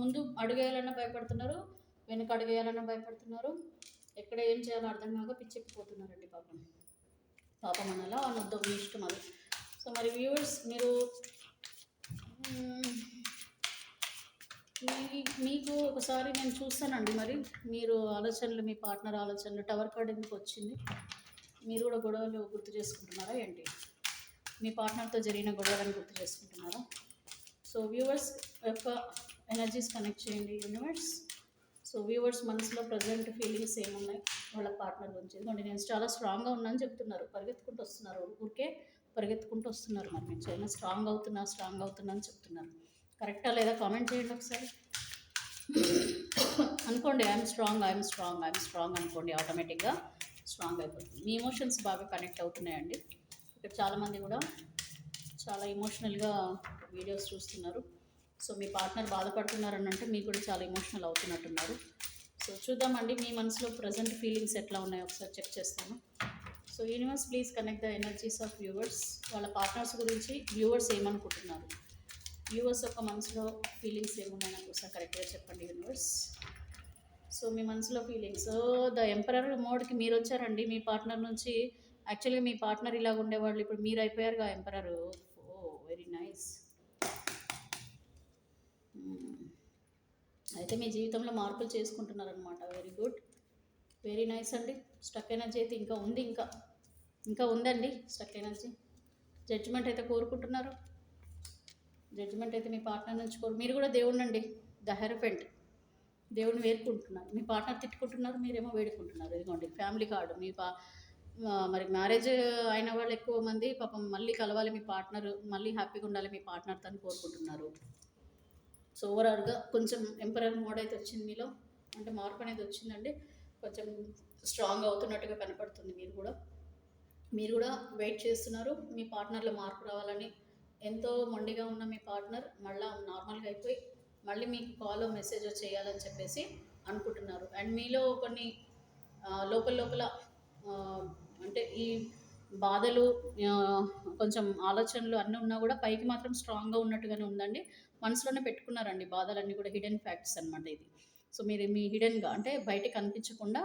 ముందు అడుగేయాలన్నా భయపడుతున్నారు. వెనక అడుగేయాలన్నా భయపడుతున్నారు. ఎక్కడ ఏం చేయాలో అర్థం కాక పిచ్చెక్కిపోతున్నారండి పాపం. పాపం అనాలా అనొద్దో మీ ఇష్టం అది. సో, మరి వ్యూవర్స్ మీరు మీకు ఒకసారి నేను చూస్తానండి మరి. మీరు ఆలోచనలు, మీ పార్ట్నర్ ఆలోచనలు, టవర్ కార్డ్ ఎందుకు వచ్చింది? మీరు కూడా గొడవలు గుర్తు చేసుకుంటున్నారా ఏంటి? మీ పార్ట్నర్‌తో జరిగిన గొడవలను గుర్తు చేసుకుంటున్నారా? సో, వ్యూవర్స్ యొక్క ఎనర్జీస్ కనెక్ట్ చేయండి యూనివర్స్. సో, వ్యూవర్స్ మనసులో ప్రెజెంట్ ఫీలింగ్స్ ఏమున్నాయి వాళ్ళ పార్ట్నర్ గురించి? ఎందుకంటే నేను చాలా స్ట్రాంగ్‌గా ఉన్నా అని చెప్తున్నారు. పరిగెత్తుకుంటూ వస్తున్నారు. ఊరికే పరిగెత్తుకుంటూ వస్తున్నారు. మరి మీరు చాలా స్ట్రాంగ్ అవుతున్నా అని చెప్తున్నారు. కరెక్టా లేదా కామెంట్ చేయండి ఒకసారి. అనుకోండి, I'm strong, I'm strong, I'm strong అనుకోండి, ఆటోమేటిక్గా స్ట్రాంగ్ అయిపోతుంది. మీ ఎమోషన్స్ బాగా కనెక్ట్ అవుతున్నాయండి. ఇక్కడ చాలామంది కూడా చాలా ఎమోషనల్గా వీడియోస్ చూస్తున్నారు. సో మీ పార్ట్నర్ బాధపడుతున్నారని అంటే మీకు కూడా చాలా ఎమోషనల్ అవుతున్నట్టున్నారు. సో చూద్దామండి మీ మనసులో ప్రజెంట్ ఫీలింగ్స్ ఎట్లా ఉన్నాయో ఒకసారి చెక్ చేస్తాను. So universe please connect the energies of viewers. వాళ్ళ పార్ట్నర్స్ గురించి వ్యూవర్స్ ఏమనుకుంటున్నారు, వ్యూవర్స్ యొక్క మనసులో ఫీలింగ్స్ ఏమున్నాయి నాకు ఒకసారి కరెక్ట్గా చెప్పండి యూనివర్స్. సో మీ మనసులో ఫీలింగ్స్, ద ఎంపరర్ మోడ్కి మీరు వచ్చారండి మీ పార్ట్నర్ నుంచి. యాక్చువల్గా మీ పార్ట్నర్ ఇలాగ ఉండేవాళ్ళు, ఇప్పుడు మీరు అయిపోయారుగా ఎంపరర్. ఓ వెరీ నైస్. అయితే మీ జీవితంలో మార్పులు చేసుకుంటున్నారనమాట. వెరీ గుడ్, వెరీ నైస్ అండి. స్టక్ ఎనర్జీ అయితే ఇంకా ఉంది, ఇంకా ఉందండి స్టక్ ఎనర్జీ. జడ్జిమెంట్ అయితే కోరుకుంటున్నారు. జడ్జిమెంట్ అయితే మీ పార్ట్నర్ నుంచి మీరు కూడా దేవుణ్ణి అండి, ద హెరఫెంట్, దేవుడిని వేడుకుంటున్నారు. మీ పార్ట్నర్ తిట్టుకుంటున్నారు, మీరేమో వేడుకుంటున్నారు. ఇదిగోండి ఫ్యామిలీ కార్డు. మరి మ్యారేజ్ అయిన వాళ్ళు ఎక్కువ మంది పాపం మళ్ళీ కలవాలి మీ పార్ట్నర్, మళ్ళీ హ్యాపీగా ఉండాలి మీ పార్ట్నర్తో అని కోరుకుంటున్నారు. సో ఓవరాల్గా కొంచెం ఎంపరర్ మోడ్ అయితే వచ్చింది మీలో, అంటే మార్పు అనేది వచ్చిందండి. కొంచెం స్ట్రాంగ్ అవుతున్నట్టుగా కనపడుతుంది. మీరు కూడా వెయిట్ చేస్తున్నారు మీ పార్ట్నర్లో మార్పు రావాలని. ఎంతో మొండిగా ఉన్న మీ పార్ట్నర్ మళ్ళీ నార్మల్గా అయిపోయి మళ్ళీ మీకు కాల్ మెసేజ్ చేయాలని చెప్పేసి అనుకుంటున్నారు. అండ్ మీలో కొన్ని లోపల అంటే ఈ బాధలు, కొంచెం ఆలోచనలు అన్నీ ఉన్నా కూడా పైకి మాత్రం స్ట్రాంగ్గా ఉన్నట్టుగానే ఉందండి. మనసులోనే పెట్టుకున్నారండి బాధలన్నీ కూడా, హిడెన్ ఫ్యాక్ట్స్ అనమాట ఇది. సో మీరు మీ హిడెన్గా అంటే బయటకు కనిపించకుండా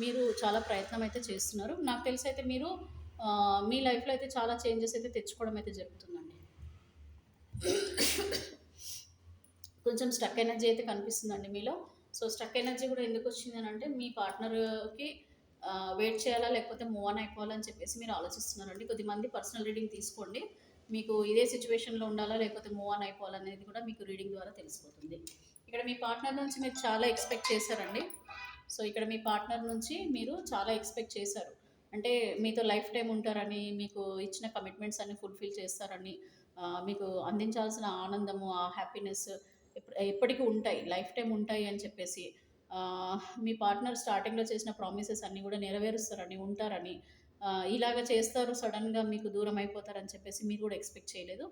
మీరు చాలా ప్రయత్నం అయితే చేస్తున్నారు. నాకు తెలిసి అయితే మీరు మీ లైఫ్లో అయితే చాలా చేంజెస్ అయితే తెచ్చుకోవడం అయితే జరుగుతుందండి. కొంచెం స్టక్ ఎనర్జీ అయితే కనిపిస్తుందండి మీలో. సో స్టక్ ఎనర్జీ కూడా ఎందుకు వచ్చింది అని అంటే మీ పార్ట్నర్కి వెయిట్ చేయాలా లేకపోతే మూవ్ ఆన్ అయిపోవాలని చెప్పేసి మీరు ఆలోచిస్తున్నారండి. కొద్దిమంది పర్సనల్ రీడింగ్ తీసుకోండి, మీకు ఇదే సిచ్యువేషన్లో ఉండాలా లేకపోతే మూవ్ ఆన్ అయిపోవాలనేది కూడా మీకు రీడింగ్ ద్వారా తెలిసిపోతుంది. ఇక్కడ మీ పార్ట్నర్ నుంచి మీరు చాలా ఎక్స్పెక్ట్ చేశారండి. సో ఇక్కడ మీ పార్ట్నర్ నుంచి మీరు చాలా ఎక్స్పెక్ట్ చేశారు, అంటే మీతో లైఫ్ టైం ఉంటారని, మీకు ఇచ్చిన కమిట్మెంట్స్ అన్ని ఫుల్ఫిల్ చేస్తారని, మీకు అందించాల్సిన ఆనందము, ఆ హ్యాపీనెస్ ఎప్పటికీ ఉంటాయి, లైఫ్ టైం ఉంటాయి అని చెప్పేసి మీ పార్ట్నర్ స్టార్టింగ్లో చేసిన ప్రామిసెస్ అన్నీ కూడా నెరవేరుస్తారని, ఉంటారని, ఇలాగ చేస్తారు సడన్గా మీకు దూరం అయిపోతారని చెప్పేసి మీరు కూడా ఎక్స్పెక్ట్ చేయలేదు.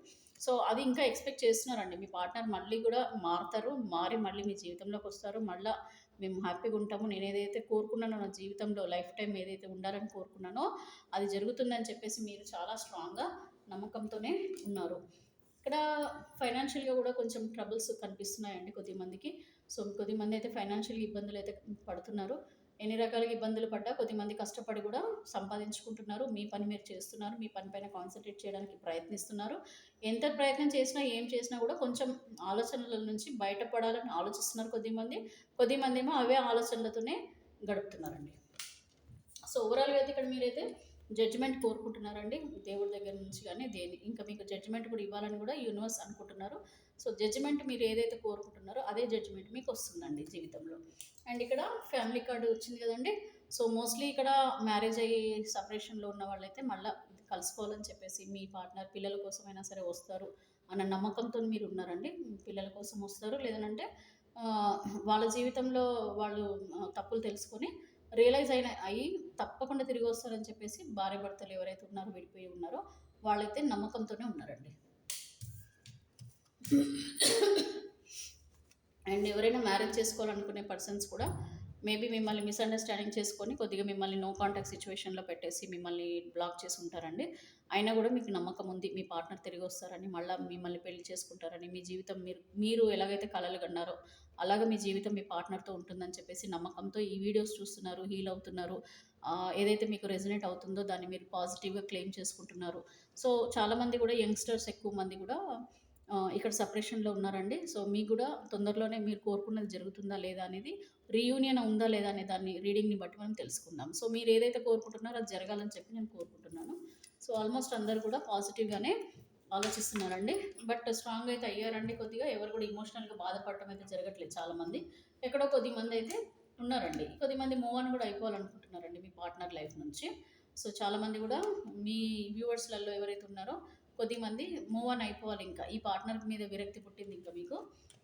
సో అది ఇంకా ఎక్స్పెక్ట్ చేస్తున్నారండి. మీ పార్ట్నర్ మళ్ళీ కూడా మారుతారు, మారి మళ్ళీ మీ జీవితంలోకి వస్తారు. మళ్ళీ మేము హ్యాపీగా ఉంటాము, నేను ఏదైతే కోరుకున్నానో నా జీవితంలో లైఫ్ టైం ఏదైతే ఉండాలని కోరుకున్నానో అది జరుగుతుందని చెప్పేసి మీరు చాలా స్ట్రాంగ్గా నమ్మకంతోనే ఉన్నారు. ఇక్కడ ఫైనాన్షియల్గా కూడా కొంచెం ట్రబుల్స్ కనిపిస్తున్నాయండి కొద్దిమందికి. సో కొద్దిమంది అయితే ఫైనాన్షియల్ ఇబ్బందులు అయితే పడుతున్నారు. ఎన్ని రకాలుగా ఇబ్బందులు పడ్డా కొద్దిమంది కష్టపడి కూడా సంపాదించుకుంటున్నారు. మీ పని మీరు చేస్తున్నారు, మీ పని పైన కాన్సన్ట్రేట్ చేయడానికి ప్రయత్నిస్తున్నారు. ఎంత ప్రయత్నం చేసినా ఏం చేసినా కూడా కొంచెం ఆలోచనల నుంచి బయటపడాలని ఆలోచిస్తున్నారు కొద్దిమంది ఏమో అవే ఆలోచనలతోనే గడుపుతున్నారండి. సో ఓవరాల్గా అయితే ఇక్కడ మీరైతే జడ్జిమెంట్ కోరుకుంటున్నారండి దేవుడి దగ్గర నుంచి, కానీ ఇంకా మీకు జడ్జిమెంట్ కూడా ఇవ్వాలని కూడా యూనివర్స్ అనుకుంటున్నారు. సో జడ్జిమెంట్ మీరు ఏదైతే కోరుకుంటున్నారో అదే జడ్జిమెంట్ మీకు వస్తుందండి జీవితంలో. అండ్ ఇక్కడ ఫ్యామిలీ కార్డు వచ్చింది కదండి. సో మోస్ట్లీ ఇక్కడ మ్యారేజ్ అయ్యి సపరేషన్లో ఉన్న వాళ్ళైతే మళ్ళీ కలుసుకోవాలని చెప్పేసి మీ పార్ట్నర్ పిల్లల కోసమైనా సరే వస్తారు అన్న నమ్మకంతో మీరు ఉన్నారండి. పిల్లల కోసం వస్తారు, లేదంటే వాళ్ళ జీవితంలో వాళ్ళు తప్పులు తెలుసుకొని రియలైజ్ అయ్యి తప్పకుండా తిరిగి వస్తారని చెప్పేసి భార్య భర్తలు ఎవరైతే ఉన్నారో విడిపోయి ఉన్నారో వాళ్ళైతే నమ్మకంతోనే ఉన్నారండి. అండ్ ఎవరైనా మ్యారేజ్ చేసుకోవాలనుకునే పర్సన్స్ కూడా మేబీ మిమ్మల్ని మిస్అండర్స్టాండింగ్ చేసుకొని కొద్దిగా మిమ్మల్ని నో కాంటాక్ట్ సిచ్యువేషన్లో పెట్టేసి మిమ్మల్ని బ్లాక్ చేసి ఉంటారండి. అయినా కూడా మీకు నమ్మకం ఉంది మీ పార్ట్నర్ తిరిగి వస్తారని, మళ్ళీ మిమ్మల్ని పెళ్లి చేసుకుంటారని, మీ జీవితం మీరు ఎలాగైతే కలలు కన్నారో అలాగే మీ జీవితం మీ పార్ట్నర్తో ఉంటుందని చెప్పేసి నమ్మకంతో ఈ వీడియోస్ చూస్తున్నారు, హీల్ అవుతున్నారు. ఏదైతే మీకు రెజనేట్ అవుతుందో దాన్ని మీరు పాజిటివ్గా క్లెయిమ్ చేసుకుంటున్నారు. సో చాలామంది కూడా యంగ్స్టర్స్ ఎక్కువ మంది కూడా ఇక్కడ సపరేషన్లో ఉన్నారండి. సో మీకు కూడా తొందరలోనే మీరు కోరుకున్నది జరుగుతుందా లేదా అనేది, రీయూనియన్ ఉందా లేదా అనే దాన్ని రీడింగ్ని బట్టి మనం తెలుసుకుందాం. సో మీరు ఏదైతే కోరుకుంటున్నారో అది జరగాలని చెప్పి నేను కోరుకుంటున్నాను. సో ఆల్మోస్ట్ అందరూ కూడా పాజిటివ్గానే ఆలోచిస్తున్నారండి. బట్ స్ట్రాంగ్ అయితే అయ్యారండి. కొద్దిగా ఎవరు కూడా ఇమోషనల్గా బాధపడటం అయితే జరగట్లేదు. చాలామంది ఎక్కడో కొద్దిమంది అయితే ఉన్నారండి. కొద్దిమంది మూవ్ ఆన్ కూడా అయిపోవాలనుకుంటున్నారండి మీ పార్ట్నర్ లైఫ్ నుంచి. సో చాలామంది కూడా మీ వ్యూవర్స్లలో ఎవరైతే ఉన్నారో కొద్దిమంది మూవ్ ఆన్ అయిపోవాలి, ఇంకా ఈ పార్ట్నర్ మీద విరక్తి పుట్టింది ఇంకా మీకు.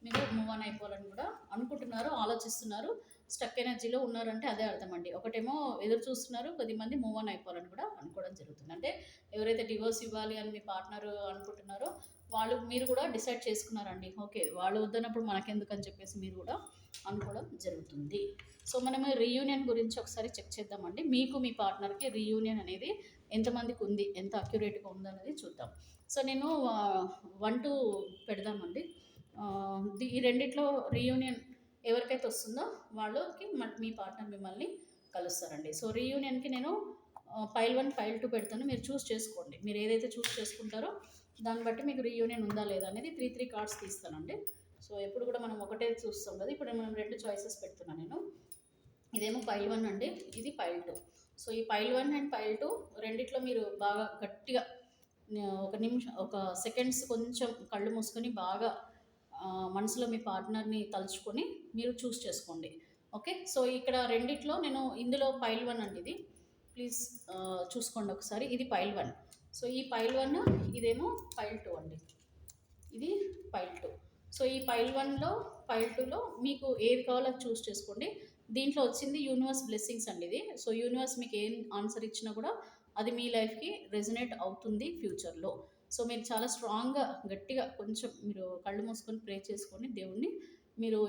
మీరు మూవ్ ఆన్ అయిపోవాలని కూడా అనుకుంటున్నారు, ఆలోచిస్తున్నారు. స్టక్ ఎనర్జీలో ఉన్నారంటే అదే అర్థం అండి. ఒకటేమో ఎదురు చూస్తున్నారు, కొద్దిమంది మూవ్ ఆన్ అయిపోవాలని కూడా అనుకోవడం జరుగుతుంది. అంటే ఎవరైతే డివోర్స్ ఇవ్వాలి అని మీ పార్ట్నర్ అనుకుంటున్నారో వాళ్ళు మీరు కూడా డిసైడ్ చేసుకున్నారండి. ఓకే, వాళ్ళు వద్దన్నప్పుడు మనకెందుకు అని చెప్పేసి మీరు కూడా అనుకోవడం జరుగుతుంది. సో మనము రీయూనియన్ గురించి ఒకసారి చెక్ చేద్దామండి. మీకు మీ పార్ట్నర్కి రీయూనియన్ అనేది ఎంతమందికి ఉంది, ఎంత అక్యురేట్గా ఉందనేది చూద్దాం. సో నేను 1 2 పెడదామండి. ఈ రెండిట్లో రీయూనియన్ ఎవరికైతే వస్తుందో వాళ్ళకి మీ పార్ట్నర్ మిమ్మల్ని కలుస్తారండి. సో రీయూనియన్కి నేను ఫైల్ 1 ఫైల్ 2 పెడతాను, మీరు చూస్ చేసుకోండి. మీరు ఏదైతే చూస్ చేసుకుంటారో దాన్ని బట్టి మీకు రీయూనియన్ ఉందా లేదా అనేది 3 కార్డ్స్ తీస్తానండి. సో ఎప్పుడు కూడా మనం ఒకటే చూస్తాం కదా, ఇప్పుడు మనం 2 చాయిసెస్ పెడుతున్నాను నేను. ఇదేమో ఫైల్ 1 అండి, ఇది ఫైల్ 2. సో ఈ ఫైల్ 1 అండ్ ఫైల్ 2 రెండిట్లో మీరు బాగా గట్టిగా ఒక నిమిషం, ఒక సెకండ్స్ కొంచెం కళ్ళు మూసుకొని బాగా మనసులో మీ పార్ట్నర్ని తలుచుకొని మీరు చూస్ చేసుకోండి. ఓకే, సో ఇక్కడ రెండిట్లో నేను ఇందులో ఫైల్ 1 అండి, ఇది ప్లీజ్ చూసుకోండి ఒకసారి. ఇది ఫైల్ 1. సో ఈ ఫైల్ 1, ఇదేమో ఫైల్ 2 అండి, ఇది ఫైల్ 2. సో ఈ ఫైల్ 1లో ఫైల్ 2లో మీకు ఏది కావాలో అది చూస్ చేసుకోండి. దీంట్లో వచ్చింది యూనివర్స్ బ్లెస్సింగ్స్ అండి ఇది. సో యూనివర్స్ మీకు ఏం ఆన్సర్ ఇచ్చినా కూడా అది మీ లైఫ్కి రెజనేట్ అవుతుంది ఫ్యూచర్లో. సో మీరు చాలా స్ట్రాంగ్గా గట్టిగా కొంచెం మీరు కళ్ళు మూసుకొని ప్రే చేసుకొని దేవుణ్ణి మీరు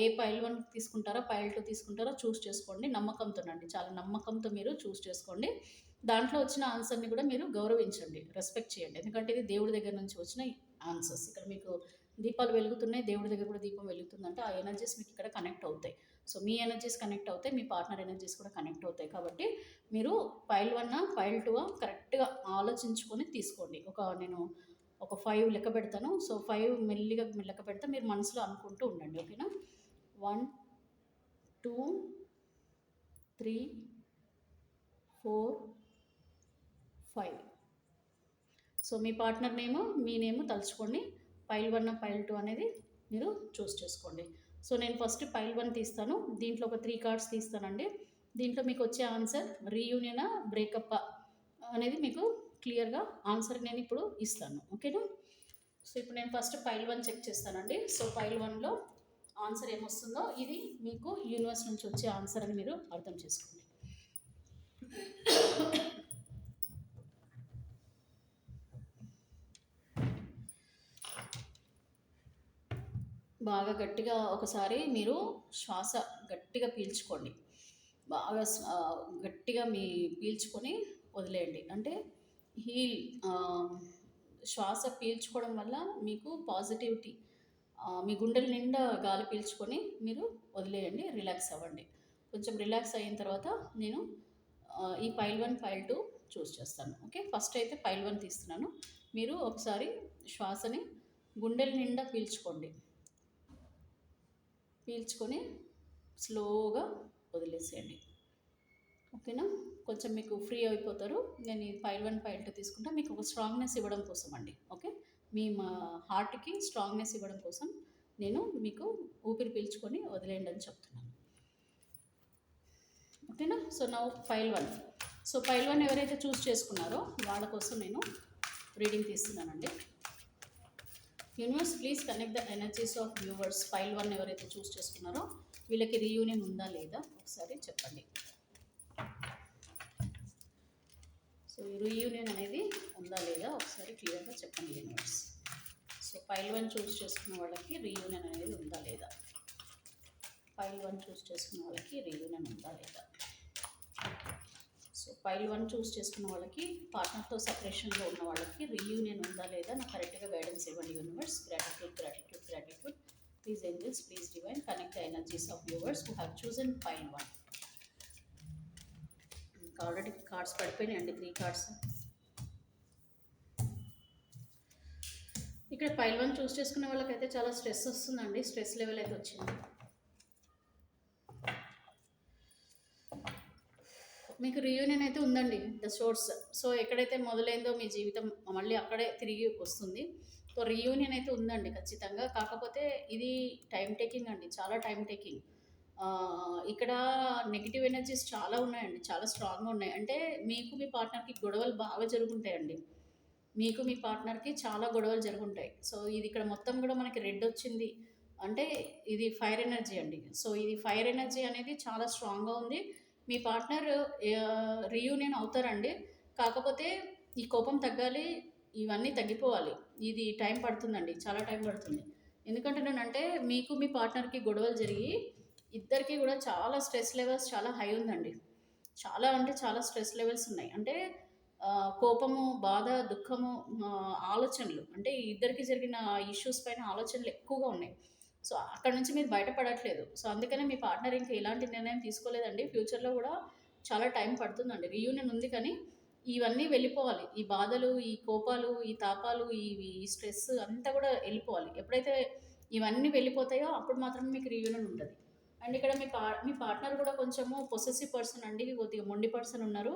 ఏ ఫైల్ 1 తీసుకుంటారో ఫైల్ 2 తీసుకుంటారో చూస్ చేసుకోండి. నమ్మకంతోనండి, చాలా నమ్మకంతో మీరు చూస్ చేసుకోండి. దాంట్లో వచ్చిన ఆన్సర్ని కూడా మీరు గౌరవించండి, రెస్పెక్ట్ చేయండి. ఎందుకంటే ఇది దేవుడి దగ్గర నుంచి వచ్చిన ఆన్సర్స్. ఇక్కడ మీకు దీపాలు వెలుగుతున్నాయి, దేవుడి దగ్గర కూడా దీపం వెలుగుతుందంటే ఆ ఎనర్జీస్ మీకు ఇక్కడ కనెక్ట్ అవుతాయి. సో మీ ఎనర్జీస్ కనెక్ట్ అవుతాయి, మీ పార్ట్నర్ ఎనర్జీస్ కూడా కనెక్ట్ అవుతాయి. కాబట్టి మీరు ఫైల్ 1 ఫైల్ 2 కరెక్ట్గా ఆలోచించుకొని తీసుకోండి. నేను ఒక 5 లెక్క పెడతాను. సో 5 మెల్లిగా లెక్క పెడతా, మీరు మనసులో అనుకుంటూ ఉండండి. ఓకేనా? 1 2 3 4 5. సో మీ పార్ట్నర్ నేమ్, మీ నేమ్ తలుచుకోండి. ఫైల్ 1 ఫైల్ 2 అనేది మీరు చూస్ చేసుకోండి. సో నేను ఫస్ట్ ఫైల్ 1 తీస్తాను, దీంట్లో ఒక 3 కార్డ్స్ తీస్తానండి. దీంట్లో మీకు వచ్చే ఆన్సర్ రీయూనియనా బ్రేకప్ అనేది మీకు క్లియర్గా ఆన్సర్ నేను ఇప్పుడు ఇస్తాను. ఓకేనా? సో ఇప్పుడు నేను ఫస్ట్ ఫైల్ 1 చెక్ చేస్తానండి. సో ఫైల్ 1లో ఆన్సర్ ఏమొస్తుందో ఇది మీకు యూనివర్స్ నుంచి వచ్చే ఆన్సర్ అని మీరు అర్థం చేసుకోండి. బాగా గట్టిగా ఒకసారి మీరు శ్వాస గట్టిగా పీల్చుకోండి. బాగా గట్టిగా పీల్చుకొని వదిలేయండి. అంటే హీల్ శ్వాస పీల్చుకోవడం వల్ల మీకు పాజిటివిటీ, మీ గుండెల నిండా గాలి పీల్చుకొని మీరు వదిలేయండి, రిలాక్స్ అవ్వండి. కొంచెం రిలాక్స్ అయిన తర్వాత నేను ఈ ఫైల్ 1 ఫైల్ 2 చూస్ చేస్తాను. ఓకే, ఫస్ట్ అయితే ఫైల్ 1 తీస్తున్నాను. మీరు ఒకసారి శ్వాసని గుండెల నిండా పీల్చుకొని స్లోగా వదిలేసేయండి. ఓకేనా? కొంచెం మీకు ఫ్రీ అయిపోతారు. నేను ఈ ఫైల్ 1 ఫైల్ 2 తీసుకుంటా, మీకు ఒక స్ట్రాంగ్నెస్ ఇవ్వడం కోసం అండి. ఓకే, మా హార్ట్కి స్ట్రాంగ్నెస్ ఇవ్వడం కోసం నేను మీకు ఊపిరి పీల్చుకొని వదిలేయండి అని చెప్తున్నాను. ఓకేనా? సో నా ఫైల్ 1. సో ఫైల్ 1 ఎవరైతే చూస్ చేసుకున్నారో వాళ్ళ కోసం నేను రీడింగ్ తీస్తున్నానండి. Universe please connect the energies of viewers. Pile 1 ఎవరైతే చూస్ చేసుకున్నారో వీళ్ళకి రీయూనియన్ ఉందా లేదా ఒకసారి చెప్పండి. సో ఈ రీయూనియన్ అనేది ఉందా లేదా ఒకసారి క్లియర్గా చెప్పండి యూనివర్స్. సో ఫైల్ 1 చూస్ చేసుకున్న వాళ్ళకి రీయూనియన్ అనేది ఉందా లేదా, ఫైల్ 1 చూస్ చేసుకున్న వాళ్ళకి రీయూనియన్ ఉందా లేదా. సో ఫైల్ 1 చూస్ చేసుకున్న వాళ్ళకి పార్ట్నర్తో సపరేషన్లో ఉన్న వాళ్ళకి రీయూనియన్ ఉందా లేదా నాకు కరెక్ట్గా గైడెన్స్ ఇవ్వండి universe. Gratitude. Please angels, please divine connect the energies of viewers who have chosen pile 1. Already cards పడిపోయినాయండి, 3 కార్డ్స్. ఇక్కడ ఫైల్ 1 చూస్ చేసుకునే వాళ్ళకైతే చాలా స్ట్రెస్ వస్తుందండి, స్ట్రెస్ లెవెల్ అయితే వచ్చింది. మీకు రీయూనియన్ అయితే ఉందండి, ద సోర్స్. సో ఎక్కడైతే మొదలైందో మీ జీవితం మళ్ళీ అక్కడే తిరిగి వస్తుంది. సో రీయూనియన్ అయితే ఉందండి ఖచ్చితంగా. కాకపోతే ఇది టైం టేకింగ్ అండి, చాలా టైం టేకింగ్. ఇక్కడ నెగిటివ్ ఎనర్జీస్ చాలా ఉన్నాయండి, చాలా స్ట్రాంగ్గా ఉన్నాయి. అంటే మీకు మీ పార్ట్నర్కి గొడవలు బాగా జరుగుంటాయండి, మీకు మీ పార్ట్నర్కి చాలా గొడవలు జరుగుంటాయి. సో ఇది ఇక్కడ మొత్తం కూడా మనకి రెడ్ వచ్చింది, అంటే ఇది ఫైర్ ఎనర్జీ అండి. సో, ఇది ఫైర్ ఎనర్జీ అనేది చాలా స్ట్రాంగ్‌గా ఉంది. మీ పార్ట్నర్ రీయూనియన్ అవుతారండి. కాకపోతే ఈ కోపం తగ్గాలి, ఇవన్నీ తగ్గిపోవాలి. ఇది టైం పడుతుందండి. చాలా టైం పడుతుంది. ఎందుకంటున్నానంటే మీకు మీ పార్ట్నర్‌కి గొడవలు జరిగి ఇద్దరికీ గూడా చాలా స్ట్రెస్ లెవెల్స్ చాలా హై ఉందండి. చాలా అంటే చాలా స్ట్రెస్ లెవెల్స్ ఉన్నాయి. అంటే కోపము, బాధ, దుఃఖము, ఆలోచనలు అంటే ఇద్దరికి జరిగిన ఇష్యూస్ పైన ఆలోచనలు ఎక్కువగా ఉన్నాయి. సో, అక్కడి నుంచి మీరు బయటపడట్లేదు. సో, అందుకనే మీ పార్ట్నర్ ఇంకా ఎలాంటి నిర్ణయం తీసుకోలేదండి. ఫ్యూచర్‌లో గూడా చాలా టైం పడుతుందండి. రీయూనియన్ ఉంది కానీ ఇవన్నీ వెళ్ళిపోవాలి. ఈ బాధలు, ఈ కోపాలు, ఈ తాపాలు, ఈ స్ట్రెస్ అంతా గూడా ఎళ్ళిపోవాలి. ఎప్పుడైతే ఇవన్నీ వెళ్ళిపోతాయో అప్పుడు మాత్రమే మీకు రీయూనియన్ ఉంటది. అండ్ ఇక్కడ మీ పార్ట్నర్ గూడా కొంచెము పొసెసివ్ పర్సన్ అండి. కొద్దిగా మొండి పర్సన్ ఉన్నారు.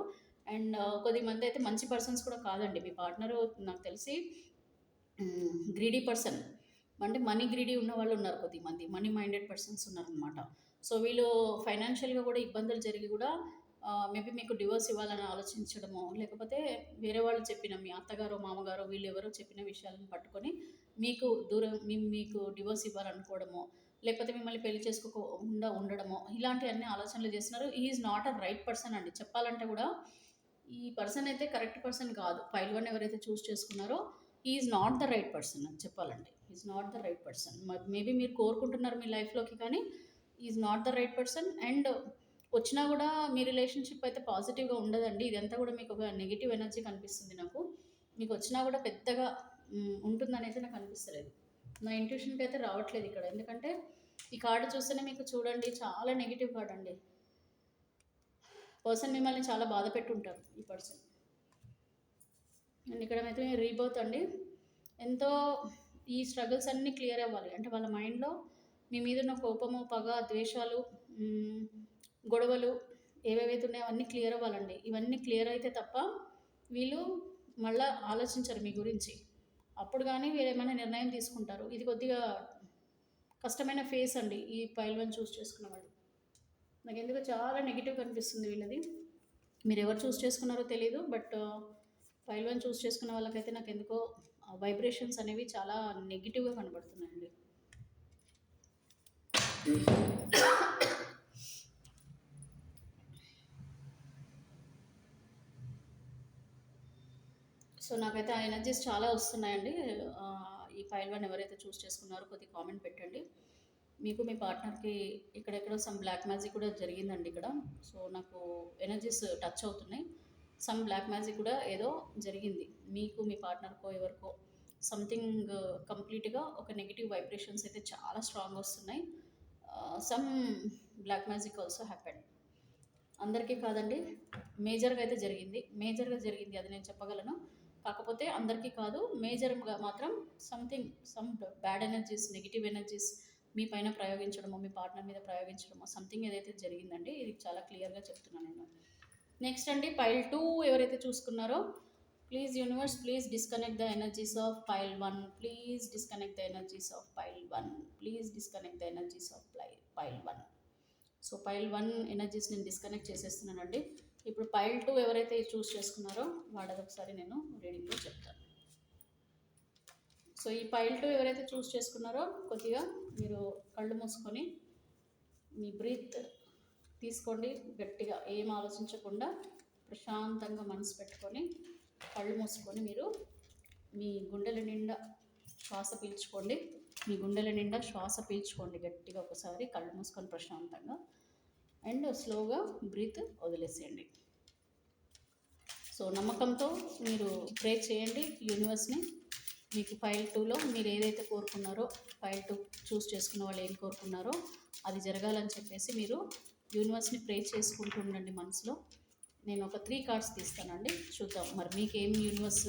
అండ్ కొద్దిమందయితే మంచి పర్సన్స్ కూడా కాదండి. మీ పార్ట్నరు నాకు తెలిసి గ్రీడీ పర్సన్. అంటే మనీ గ్రీడీ ఉన్నవాళ్ళు ఉన్నారు కొద్దిమంది. మనీ మైండెడ్ పర్సన్స్ ఉన్నారనమాట. సో, వీళ్ళు ఫైనాన్షియల్‌గా గూడా ఇబ్బందులు జరిగి గూడా మేబీ మీకు డివోర్స్ ఇవ్వాలని ఆలోచించడమో, లేకపోతే వేరే వాళ్ళు చెప్పిన మీ అత్తగారో, మామగారో వీళ్ళెవరో చెప్పిన విషయాలను పట్టుకొని మీకు దూరం మీకు డివోర్స్ ఇవ్వాలనుకోవడమో, లేకపోతే మిమ్మల్ని పెళ్లి చేసుకోకుండా ఉండడమో, ఇలాంటియన్ని ఆలోచనలు చేస్తున్నారు. He is not a right person అండి. చెప్పాలంటే గూడా ఈ పర్సన్ అయితే కరెక్ట్ పర్సన్ కాదు. ఫైల్ వన్ ఎవరైతే చూస్ చేసుకున్నారో he is not the right person అని చెప్పాలంటే. He is not the right person. Maybe మీరు కోరుకుంటున్నారు మీ లైఫ్‌లోకి కానీ he is not the right person. And వచ్చినా గూడా మీ రిలేషన్‌షిప్ అయితే పాజిటివ్‌గా ఉండదండి. ఇదంతా గూడా మీకు ఒక నెగెటివ్ ఎనర్జీ కనిపిస్తుంది నాకు. మీకు వచ్చినా గూడా పెద్దగా ఉంటుందనైతే నాకు అనిపిస్తలేదు. నా ఇంట్యూషన్‌కి అయితే రావట్లేదు ఇక్కడ. ఎందుకంటే ఈ కార్డ్ చూస్తేనే మీకు చూడండి చాలా నెగెటివ్ కార్డ్ అండి. పర్సన్ మిమ్మల్ని చాలా బాధ పెట్టుంటారు ఈ పర్సన్. అండ్ ఇక్కడైతే రీబర్త్ అండి. ఎంతో ఈ స్ట్రగుల్స్ అన్నీ క్లియర్ అవ్వాలి. అంటే వాళ్ళ మైండ్‌లో మీ మీద ఉన్న కోపము, పగ, ద్వేషాలు, హ్మ్, గొడవలు ఏవేవైతే ఉన్నాయో అవన్నీ క్లియర్ అవ్వాలండి. ఇవన్నీ క్లియర్ అయితే తప్ప వీళ్ళు మళ్ళా ఆలోచించరు మీ గురించి. అప్పుడు గానీ వీళ్ళేమైనా నిర్ణయం తీసుకుంటారు. ఇది కొద్దిగా కష్టమైన ఫేస్ అండి ఈ పైల్ వన్ చూస్ చేసుకున్న వాళ్ళు. నాకెందుకో చాలా నెగెటివ్ కనిపిస్తుంది వీళ్ళది. మీరెవరు చూస్ చేసుకున్నారో తెలీదు. బట్ ఫైల్ వన్ చూస్ చేసుకున్న వాళ్ళకైతే నాకెందుకో వైబ్రేషన్స్ అనేవి చాలా నెగెటివ్‌గా కనబడుతున్నాయండి. సో, నాకైతే ఆ ఎనర్జీస్ చాలా వస్తున్నాయండి. ఈ ఫైల్ వన్ ఎవరైతే చూస్ చేసుకున్నారో కొద్దిగా కామెంట్ పెట్టండి. మీకు మీ పార్ట్నర్‌కి ఇక్కడెక్కడో సమ్ బ్లాక్ మ్యాజిక్ కూడా జరిగిందండి ఇక్కడ. సో, నాకు ఎనర్జీస్ టచ్ అవుతున్నాయి. సమ్ బ్లాక్ మ్యాజిక్ కూడా ఏదో జరిగింది. మీకు మీ పార్ట్నర్‌కో ఎవరికో సంథింగ్ కంప్లీట్‌గా ఒక నెగెటివ్ వైబ్రేషన్స్ అయితే చాలా స్ట్రాంగ్‌గా వస్తున్నాయి. Some black magic also happened. అందరికీ కాదండి. మేజర్‌గా అయితే జరిగింది. మేజర్‌గా జరిగింది అది నేను చెప్పగలను. కాకపోతే అందరికీ కాదు. మేజర్‌గా మాత్రం some bad energies, negative energies మీ పైన ప్రయోగించడమో, మీ పార్ట్నర్ మీద ప్రయోగించడమో సంథింగ్ ఏదైతే జరిగిందండి. ఇది చాలా క్లియర్‌గా చెప్తున్నాను నేను. నెక్స్ట్ అండి పైల్ 2 ఎవరైతే చూసుకున్నారో please universe please disconnect the energies of pile 1. Please disconnect the energies of pile 1. Please disconnect the energies of pile 1. So, pile 1 energies నేను డిస్కనెక్ట్ చేసేస్తున్నానండి. ఇప్పుడు పైల్ 2 ఎవరైతే చూస్ చేసుకున్నారో వాళ్ళది ఒకసారి నేను రీడింగ్‌లో చెప్తాను. సో, ఈ పైల్ 2 ఎవరైతే చూస్ చేసుకున్నారో కొద్దిగా మీరు కళ్ళు మూసుకొని మీ బ్రీత్ తీసుకోండి గట్టిగా. ఏం ఆలోచించకుండా ప్రశాంతంగా మనసు పెట్టుకొని కళ్ళు మూసుకొని మీరు మీ గుండెల నిండా శ్వాస పీల్చుకోండి. మీ గుండెల నిండా శ్వాస పీల్చుకోండి గట్టిగా ఒకసారి కళ్ళు మూసుకొని ప్రశాంతంగా. అండ్ స్లోగా బ్రీత్ వదిలేసేయండి. సో, నమ్మకంతో మీరు ప్రే చేయండి యూనివర్స్‌ని. మీకు ఫైల్ 2లో మీరు ఏదైతే కోరుకున్నారో, ఫైల్ 2 చూస్ చేసుకున్న వాళ్ళు ఏం కోరుకున్నారో అది జరగాలని చెప్పేసి మీరు యూనివర్స్‌ని ప్రే చేసుకుంటూ ఉండండి మనసులో. నేను ఒక 3 కార్డ్స్ తీస్తానండి. చూద్దాం మరి మీకేం యూనివర్స్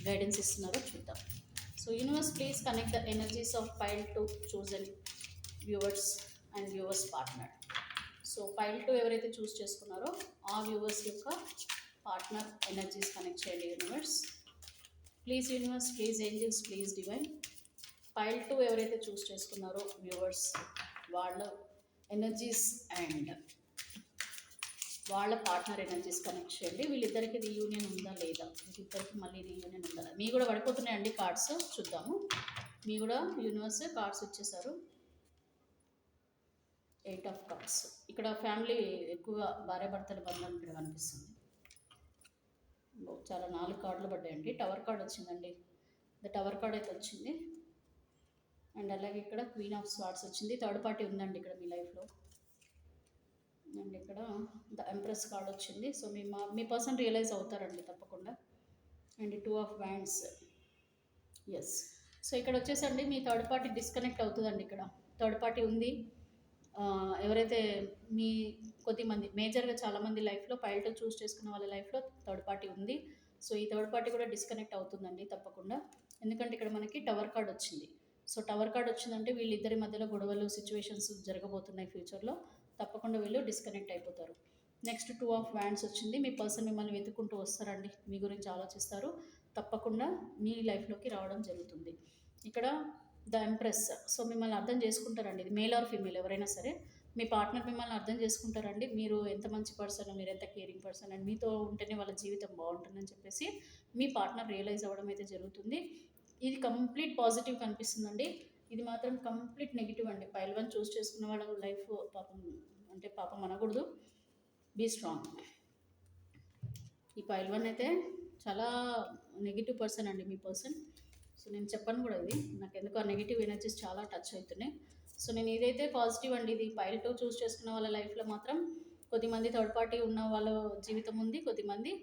గైడెన్స్ ఇస్తున్నారో చూద్దాం. So, universe please connect the energies of file 2 chosen viewers and viewers partner. So, file 2 ఎవరైతే చూస్ చేసుకున్నారో ఆ వ్యూవర్స్ యొక్క పార్ట్నర్ ఎనర్జీస్ కనెక్ట్ చేయండి universe. Please universe, please angels, please divine. File 2 ఎవరైతే చూస్ చేసుకున్నారో వ్యూవర్స్ వాళ్ళ ఎనర్జీస్ అండ్ వాళ్ళ పార్ట్నర్ ఎనర్జీస్ కనెక్ట్ చేయండి. వీళ్ళిద్దరికి రీయూనియన్ ఉందా లేదా, వీళ్ళిద్దరికి మళ్ళీ రీయూనియన్ ఉందా. మీ కూడా పడిపోతున్నాయండి కార్డ్స్ చూద్దాము. మీ కూడా యూనివర్స్ కార్డ్స్ ఇచ్చేసారు. 8 ఆఫ్ కప్స్. ఇక్కడ ఫ్యామిలీ ఎక్కువగా భార్యాభర్తల బంధం ఇక్కడ కనిపిస్తుంది. చాలా 4 కార్డులు పడ్డాయండి. టవర్ కార్డ్ వచ్చిందండి. టవర్ కార్డ్ అయితే వచ్చింది. అండ్ అలాగే ఇక్కడ క్వీన్ ఆఫ్ స్వార్డ్స్ వచ్చింది. థర్డ్ పార్టీ ఉందండి ఇక్కడ మీ లైఫ్లో. అండ్ ఇక్కడ ద ఎంప్రెస్ కార్డ్ వచ్చింది. సో మీ పర్సన్ రియలైజ్ అవుతారండి తప్పకుండా. And 2 of wands. Yes. So ఇక్కడ వచ్చేసండి మీ థర్డ్ పార్టీ డిస్కనెక్ట్ అవుతుందండి. ఇక్కడ థర్డ్ పార్టీ ఉంది. ఎవరైతే మీ కొద్దిమంది మేజర్గా చాలామంది లైఫ్లో పైల్ 2 చూస్ చేసుకున్న వాళ్ళ లైఫ్లో థర్డ్ పార్టీ ఉంది. సో ఈ థర్డ్ పార్టీ కూడా డిస్కనెక్ట్ అవుతుందండి తప్పకుండా. ఎందుకంటే ఇక్కడ మనకి టవర్ కార్డ్ వచ్చింది. సో టవర్ కార్డ్ వచ్చిందంటే వీళ్ళిద్దరి మధ్యలో గొడవలు సిచ్యువేషన్స్ జరగబోతున్నాయి ఫ్యూచర్లో. తప్పకుండా వీళ్ళు డిస్కనెక్ట్ అయిపోతారు. నెక్స్ట్ 2 ఆఫ్ వ్యాండ్స్ వచ్చింది. మీ పర్సన్ మిమ్మల్ని వెతుక్కుంటూ వస్తారండి. మీ గురించి ఆలోచిస్తారు. తప్పకుండా మీ లైఫ్లోకి రావడం జరుగుతుంది. ఇక్కడ ద ఎంప్రెస్. సో మిమ్మల్ని అర్థం చేసుకుంటారండి. ఇది మేల్ ఆర్ ఫీమేల్ ఎవరైనా సరే మీ పార్ట్నర్ మిమ్మల్ని అర్థం చేసుకుంటారండి. మీరు ఎంత మంచి పర్సన్, మీరు ఎంత కేరింగ్ పర్సన్, అండ్ మీతో ఉంటేనే వాళ్ళ జీవితం బాగుంటుందని చెప్పేసి మీ పార్ట్నర్ రియలైజ్ అవ్వడం అయితే జరుగుతుంది. ఇది కంప్లీట్ పాజిటివ్ కనిపిస్తుందండి. ఇది మాత్రం కంప్లీట్ నెగిటివ్ అండి. పైల్ 1 చూస్ చేసుకున్న వాళ్ళ లైఫ్ పాపం అనకూడదు. Be strong. ఈ పైల్ 1 అయితే చాలా నెగిటివ్ పర్సన్ అండి మీ పర్సన్. సో నేను చెప్పను కూడా ఇది. నాకు ఎందుకు ఆ నెగిటివ్ ఎనర్జీస్ చాలా టచ్ అవుతున్నాయి. సో నేను ఇదైతే పాజిటివ్ అండి. ఇది పైల్ 2 చూస్ చేసుకున్న వాళ్ళ లైఫ్లో మాత్రం కొద్దిమంది థర్డ్ పార్టీ ఉన్న వాళ్ళ జీవితం ఉంది. కొద్దిమంది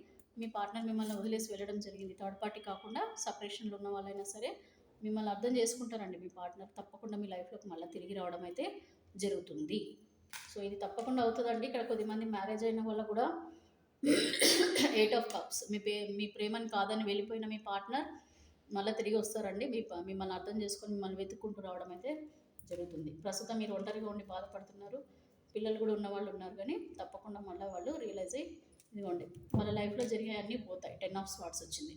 మీ పార్ట్నర్ మిమ్మల్ని వదిలేసి వెళ్ళడం జరిగింది. థర్డ్ పార్టీ కాకుండా సపరేషన్లో ఉన్న వాళ్ళైనా సరే మిమ్మల్ని అర్థం చేసుకుంటారండి మీ పార్ట్నర్. తప్పకుండా మీ లైఫ్లోకి మళ్ళీ తిరిగి రావడం అయితే జరుగుతుంది. సో ఇది తప్పకుండా అవుతుందండి. ఇక్కడ కొద్దిమంది మ్యారేజ్ అయిన వాళ్ళు కూడా 8 ఆఫ్ కప్స్. మీ ప్రేమను కాదని వెళ్ళిపోయిన మీ పార్ట్నర్ మళ్ళీ తిరిగి వస్తారండి. మిమ్మల్ని అర్థం చేసుకొని మిమ్మల్ని వెతుక్కుంటూ రావడం అయితే జరుగుతుంది. ప్రస్తుతం మీరు ఒంటరిగా ఉండి బాధపడుతున్నారు. పిల్లలు కూడా ఉన్న వాళ్ళు ఉన్నారు, కానీ తప్పకుండా మళ్ళీ వాళ్ళు రియలైజ్ అయ్యి ఇదిగోండి వాళ్ళ లైఫ్లో జరిగే అన్నీ పోతాయి. 10 ఆఫ్ స్వార్డ్స్ వచ్చింది.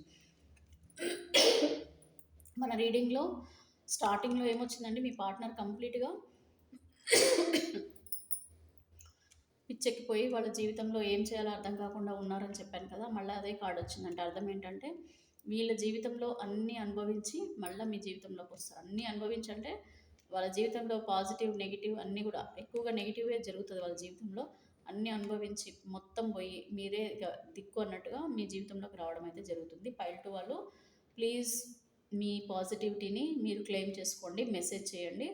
మన రీడింగ్లో స్టార్టింగ్లో ఏమొచ్చిందండి, మీ పార్ట్నర్ కంప్లీట్గా పిచ్చెక్కిపోయి వాళ్ళ జీవితంలో ఏం చేయాలో అర్థం కాకుండా ఉన్నారని చెప్పాను కదా. మళ్ళీ అదే కార్డ్ వచ్చిందంటే అర్థం ఏంటంటే వీళ్ళ జీవితంలో అన్నీ అనుభవించి మళ్ళీ మీ జీవితంలోకి వస్తారు. అన్నీ అనుభవించంటే వాళ్ళ జీవితంలో పాజిటివ్ నెగిటివ్ అన్నీ కూడా ఎక్కువగా నెగిటివే జరుగుతుంది వాళ్ళ జీవితంలో. అన్నీ అనుభవించి మొత్తం పోయి మీరే దిక్కు అన్నట్టుగా మీ జీవితంలోకి రావడం అయితే జరుగుతుంది. పైల్ 2 వాళ్ళు ప్లీజ్ మీ పాజిటివిటీని మీరు క్లెయిమ్ చేసుకోండి, మెసేజ్ చేయండి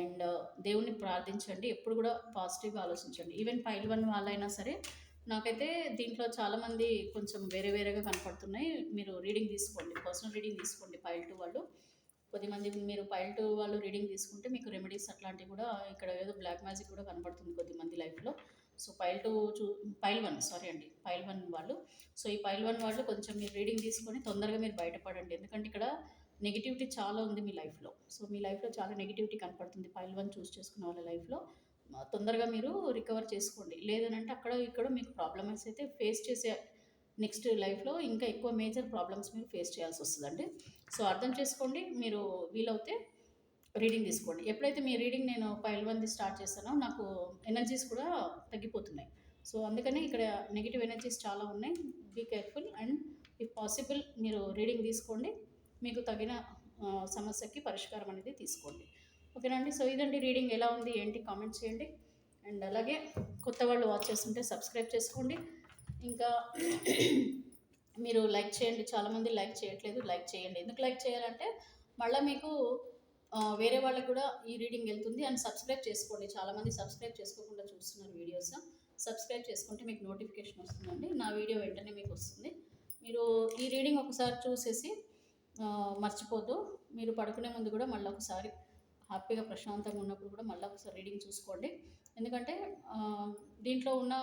అండ్ దేవుణ్ణి ప్రార్థించండి. ఎప్పుడు కూడా పాజిటివ్గా ఆలోచించండి. ఈవెన్ పైల్ 1 వాళ్ళైనా సరే నాకైతే దీంట్లో చాలామంది కొంచెం వేరే వేరేగా కనపడుతున్నాయి. మీరు రీడింగ్ తీసుకోండి, పర్సనల్ రీడింగ్ తీసుకోండి. పైల్ 2 వాళ్ళు కొద్దిమంది మీరు పైల్ 2 వాళ్ళు రీడింగ్ తీసుకుంటే మీకు రెమెడీస్ అట్లాంటివి కూడా ఇక్కడ ఏదో బ్లాక్ మ్యాజిక్ కూడా కనపడుతుంది కొద్దిమంది లైఫ్లో. సో పైల్ 1 వాళ్ళు. సో ఈ పైల్ 1 వాళ్ళు కొంచెం మీరు రీడింగ్ తీసుకొని తొందరగా మీరు బయటపడండి. ఎందుకంటే ఇక్కడ నెగిటివిటీ చాలా ఉంది మీ లైఫ్లో. సో మీ లైఫ్లో చాలా నెగిటివిటీ కనపడుతుంది. పైల్ 1 చూస్ చేసుకున్న వాళ్ళ లైఫ్లో తొందరగా మీరు రికవర్ చేసుకోండి. లేదనంటే అక్కడ ఇక్కడ మీకు ప్రాబ్లమ్స్ అయితే ఫేస్ చేసే నెక్స్ట్ లైఫ్లో ఇంకా ఎక్కువ మేజర్ ప్రాబ్లమ్స్ మీరు ఫేస్ చేయాల్సి వస్తుందండి. సో అర్థం చేసుకోండి. మీరు వీలవుతే రీడింగ్ తీసుకోండి. ఎప్పుడైతే మీ రీడింగ్ నేను పైల్ 1 స్టార్ట్ చేస్తానో నాకు ఎనర్జీస్ కూడా తగ్గిపోతున్నాయి. సో అందుకని ఇక్కడ నెగిటివ్ ఎనర్జీస్ చాలా ఉన్నాయి. Be careful and if possible మీరు రీడింగ్ తీసుకోండి. మీకు తగిన సమస్యకి పరిష్కారం అనేది తీసుకోండి. ఓకేనా అండి. సో ఇదండి రీడింగ్. ఎలా ఉంది ఏంటి కామెంట్ చేయండి. అండ్ అలాగే కొత్త వాళ్ళు వాచ్ చేస్తుంటే సబ్స్క్రైబ్ చేసుకోండి. ఇంకా మీరు లైక్ చేయండి. చాలామంది లైక్ చేయట్లేదు, లైక్ చేయండి. ఎందుకు లైక్ చేయాలంటే మళ్ళీ మీకు వేరే వాళ్ళకి కూడా ఈ రీడింగ్ వెళ్తుంది. అండ్ సబ్స్క్రైబ్ చేసుకోండి. చాలామంది సబ్స్క్రైబ్ చేసుకోకుండా చూస్తున్నారు వీడియోస్. సబ్స్క్రైబ్ చేసుకుంటే మీకు నోటిఫికేషన్ వస్తుందండి. నా వీడియో వెంటనే మీకు వస్తుంది. మీరు ఈ రీడింగ్ ఒకసారి చూసేసి మర్చిపోద్దు. మీరు పడుకునే ముందు కూడా మళ్ళీ ఒకసారి హ్యాపీగా ప్రశాంతంగా ఉన్నప్పుడు కూడా మళ్ళీ ఒకసారి రీడింగ్ చూసుకోండి. ఎందుకంటే దీంట్లో ఉన్న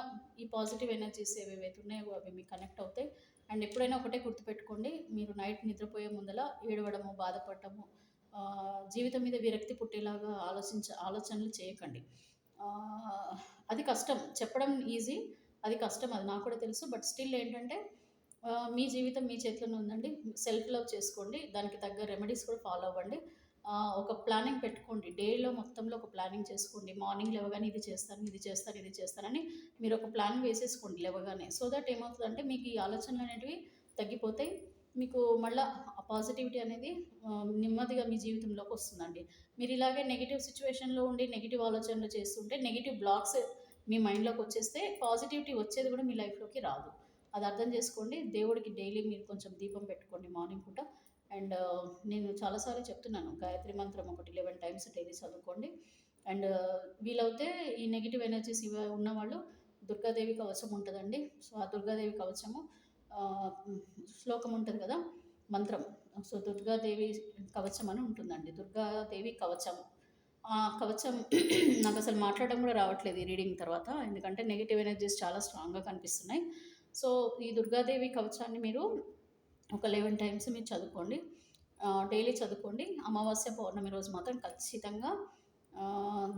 ఈ పాజిటివ్ ఎనర్జీస్ ఏవేవైతే ఉన్నాయో అవి మీకు కనెక్ట్ అవుతాయి. అండ్ ఎప్పుడైనా ఒకటే గుర్తుపెట్టుకోండి, మీరు నైట్ నిద్రపోయే ముందల ఏడవడము, బాధపడటము, జీవితం మీద విరక్తి పుట్టేలాగా ఆలోచనలు చేయకండి. అది కష్టం, చెప్పడం ఈజీ, అది కష్టం, అది నాకు కూడా తెలుసు. బట్ స్టిల్ ఏంటంటే మీ జీవితం మీ చేతిలోనే ఉందండి. సెల్ఫ్ లవ్ చేసుకోండి, దానికి తగ్గ రెమెడీస్ కూడా ఫాలో అవ్వండి. ఒక ప్లానింగ్ పెట్టుకోండి. డేలో మొత్తంలో ఒక ప్లానింగ్ చేసుకోండి. మార్నింగ్ లేవగానే ఇది చేస్తానని మీరు ఒక ప్లాన్ వేసేసుకోండి లేవగానే. సో దట్ ఏమవుతుందంటే మీకు ఈ ఆలోచనలు అనేటివి తగ్గిపోతాయి. మీకు మళ్ళా ఆ పాజిటివిటీ అనేది నెమ్మదిగా మీ జీవితంలోకి వస్తుందండి. మీరు ఇలాగే నెగెటివ్ సిట్యుయేషన్‌లో ఉండి నెగెటివ్ ఆలోచనలు చేస్తుంటే నెగెటివ్ బ్లాక్స్ మీ మైండ్‌లోకి వచ్చేస్తే పాజిటివిటీ వచ్చేది కూడా మీ లైఫ్‌లోకి రాదు. అది అర్థం చేసుకోండి. దేవుడికి డైలీ మీరు కొంచెం దీపం పెట్టుకోండి మార్నింగ్ పూట. అండ్ నేను చాలా సార్లు చెప్తున్నాను. గాయత్రి మంత్రం ఒకటి 11 టైమ్స్ డైలీ చదువుకోండి. అండ్ వీలవుతే ఈ నెగెటివ్ ఎనర్జీస్ ఉన్నవాళ్ళు దుర్గాదేవి కవచం ఉంటదండి. సో, ఆ దుర్గాదేవి కవచము శ్లోకం ఉంటది కదా! మంత్రం. సో, దుర్గాదేవి కవచం అని ఉంటుందండి. దుర్గాదేవి కవచం. ఆ కవచం నాకసలు మాట్లాడడం కూడా రావట్లేదు ఈ రీడింగ్ తర్వాత. ఎందుకంటే నెగెటివ్ ఎనర్జీస్ చాలా స్ట్రాంగ్‌గా కనిపిస్తున్నాయి. సో, ఈ దుర్గాదేవి కవచాన్ని మీరు ఒక 11 టైమ్స్ మీరు చదువుకోండి. డైలీ చదువుకోండి. అమావాస్య, పౌర్ణమి రోజు మాత్రం ఖచ్చితంగా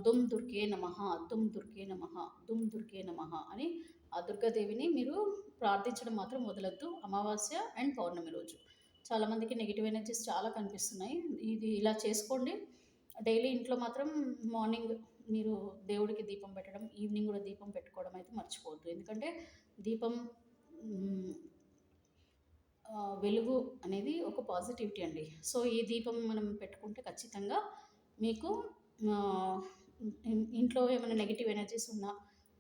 దుమ్ దుర్గే నమః, దుమ్ దుర్గే నమః, దుమ్ దుర్గే నమః అని ఆ దుర్గాదేవిని మీరు ప్రార్థించడం మాత్రం వదలొద్దు. అమావాస్య అండ్ పౌర్ణమి రోజు. చాలామందికి నెగెటివ్ ఎనర్జీస్ చాలా కనిపిస్తున్నాయి. ఇది ఇలా చేసుకోండి. డైలీ ఇంట్లో మాత్రం మార్నింగ్ మీరు దేవుడికి దీపం పెట్టడం, ఈవినింగ్ కూడా దీపం పెట్టుకోవడం అయితే మర్చిపోవద్దు. ఎందుకంటే దీపం హ్మ్, వెలుగు అనేది ఒక పాజిటివిటీ అండి. సో, ఈ దీపం మనం పెట్టుకుంటే ఖచ్చితంగా మీకు ఆహ్, ఇంట్లో ఏమైనా నెగెటివ్ ఎనర్జీస్ ఉన్నా,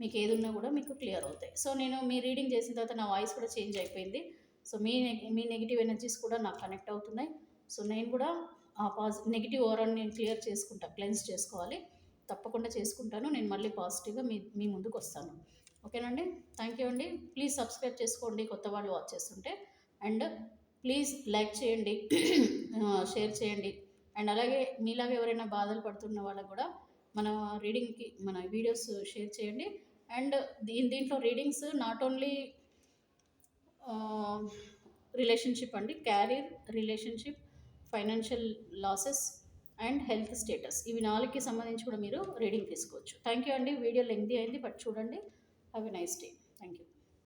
మీకు ఏదున్నా కూడా మీకు క్లియర్ అవుతాయి. సో, నేను మీ రీడింగ్ చేసిన తర్వాత నా వాయిస్ కూడా చేంజ్ అయిపోయింది. సో, మీ నెగెటివ్ ఎనర్జీస్ కూడా నాకు కనెక్ట్ అవుతున్నాయి. సో, నేను కూడా ఆ నెగెటివ్ ఓరాని నేను క్లియర్ చేసుకుంటా. క్లెన్స్ చేసుకోవాలి. తప్పకుండా చేసుకుంటాను. నేను మళ్ళీ పాజిటివ్‌గా మీ మీ ముందుకొస్తాను. ఓకేనండి. థ్యాంక్ యూ అండి. ప్లీజ్ సబ్స్క్రైబ్ చేసుకోండి కొత్త వాళ్ళు వాచ్ చేస్తుంటే. అండ్ ప్లీజ్ లైక్ చేయండి. షేర్ చేయండి. అండ్ అలాగే మీలాగా ఎవరైనా బాధలు పడుతున్న వాళ్ళకి కూడా మన రీడింగ్‌కి మన వీడియోస్ షేర్ చేయండి. అండ్ దీంట్లో రీడింగ్స్ నాట్ ఓన్లీ రిలేషన్‌షిప్ అండి. Carrier, relationship, financial losses and health status ఇవి 4కి సంబంధించి కూడా మీరు రీడింగ్ తీసుకోవచ్చు. థ్యాంక్ యూ అండి. వీడియో లెంగ్తీ అయింది బట్ చూడండి. Have a nice day. Thank you.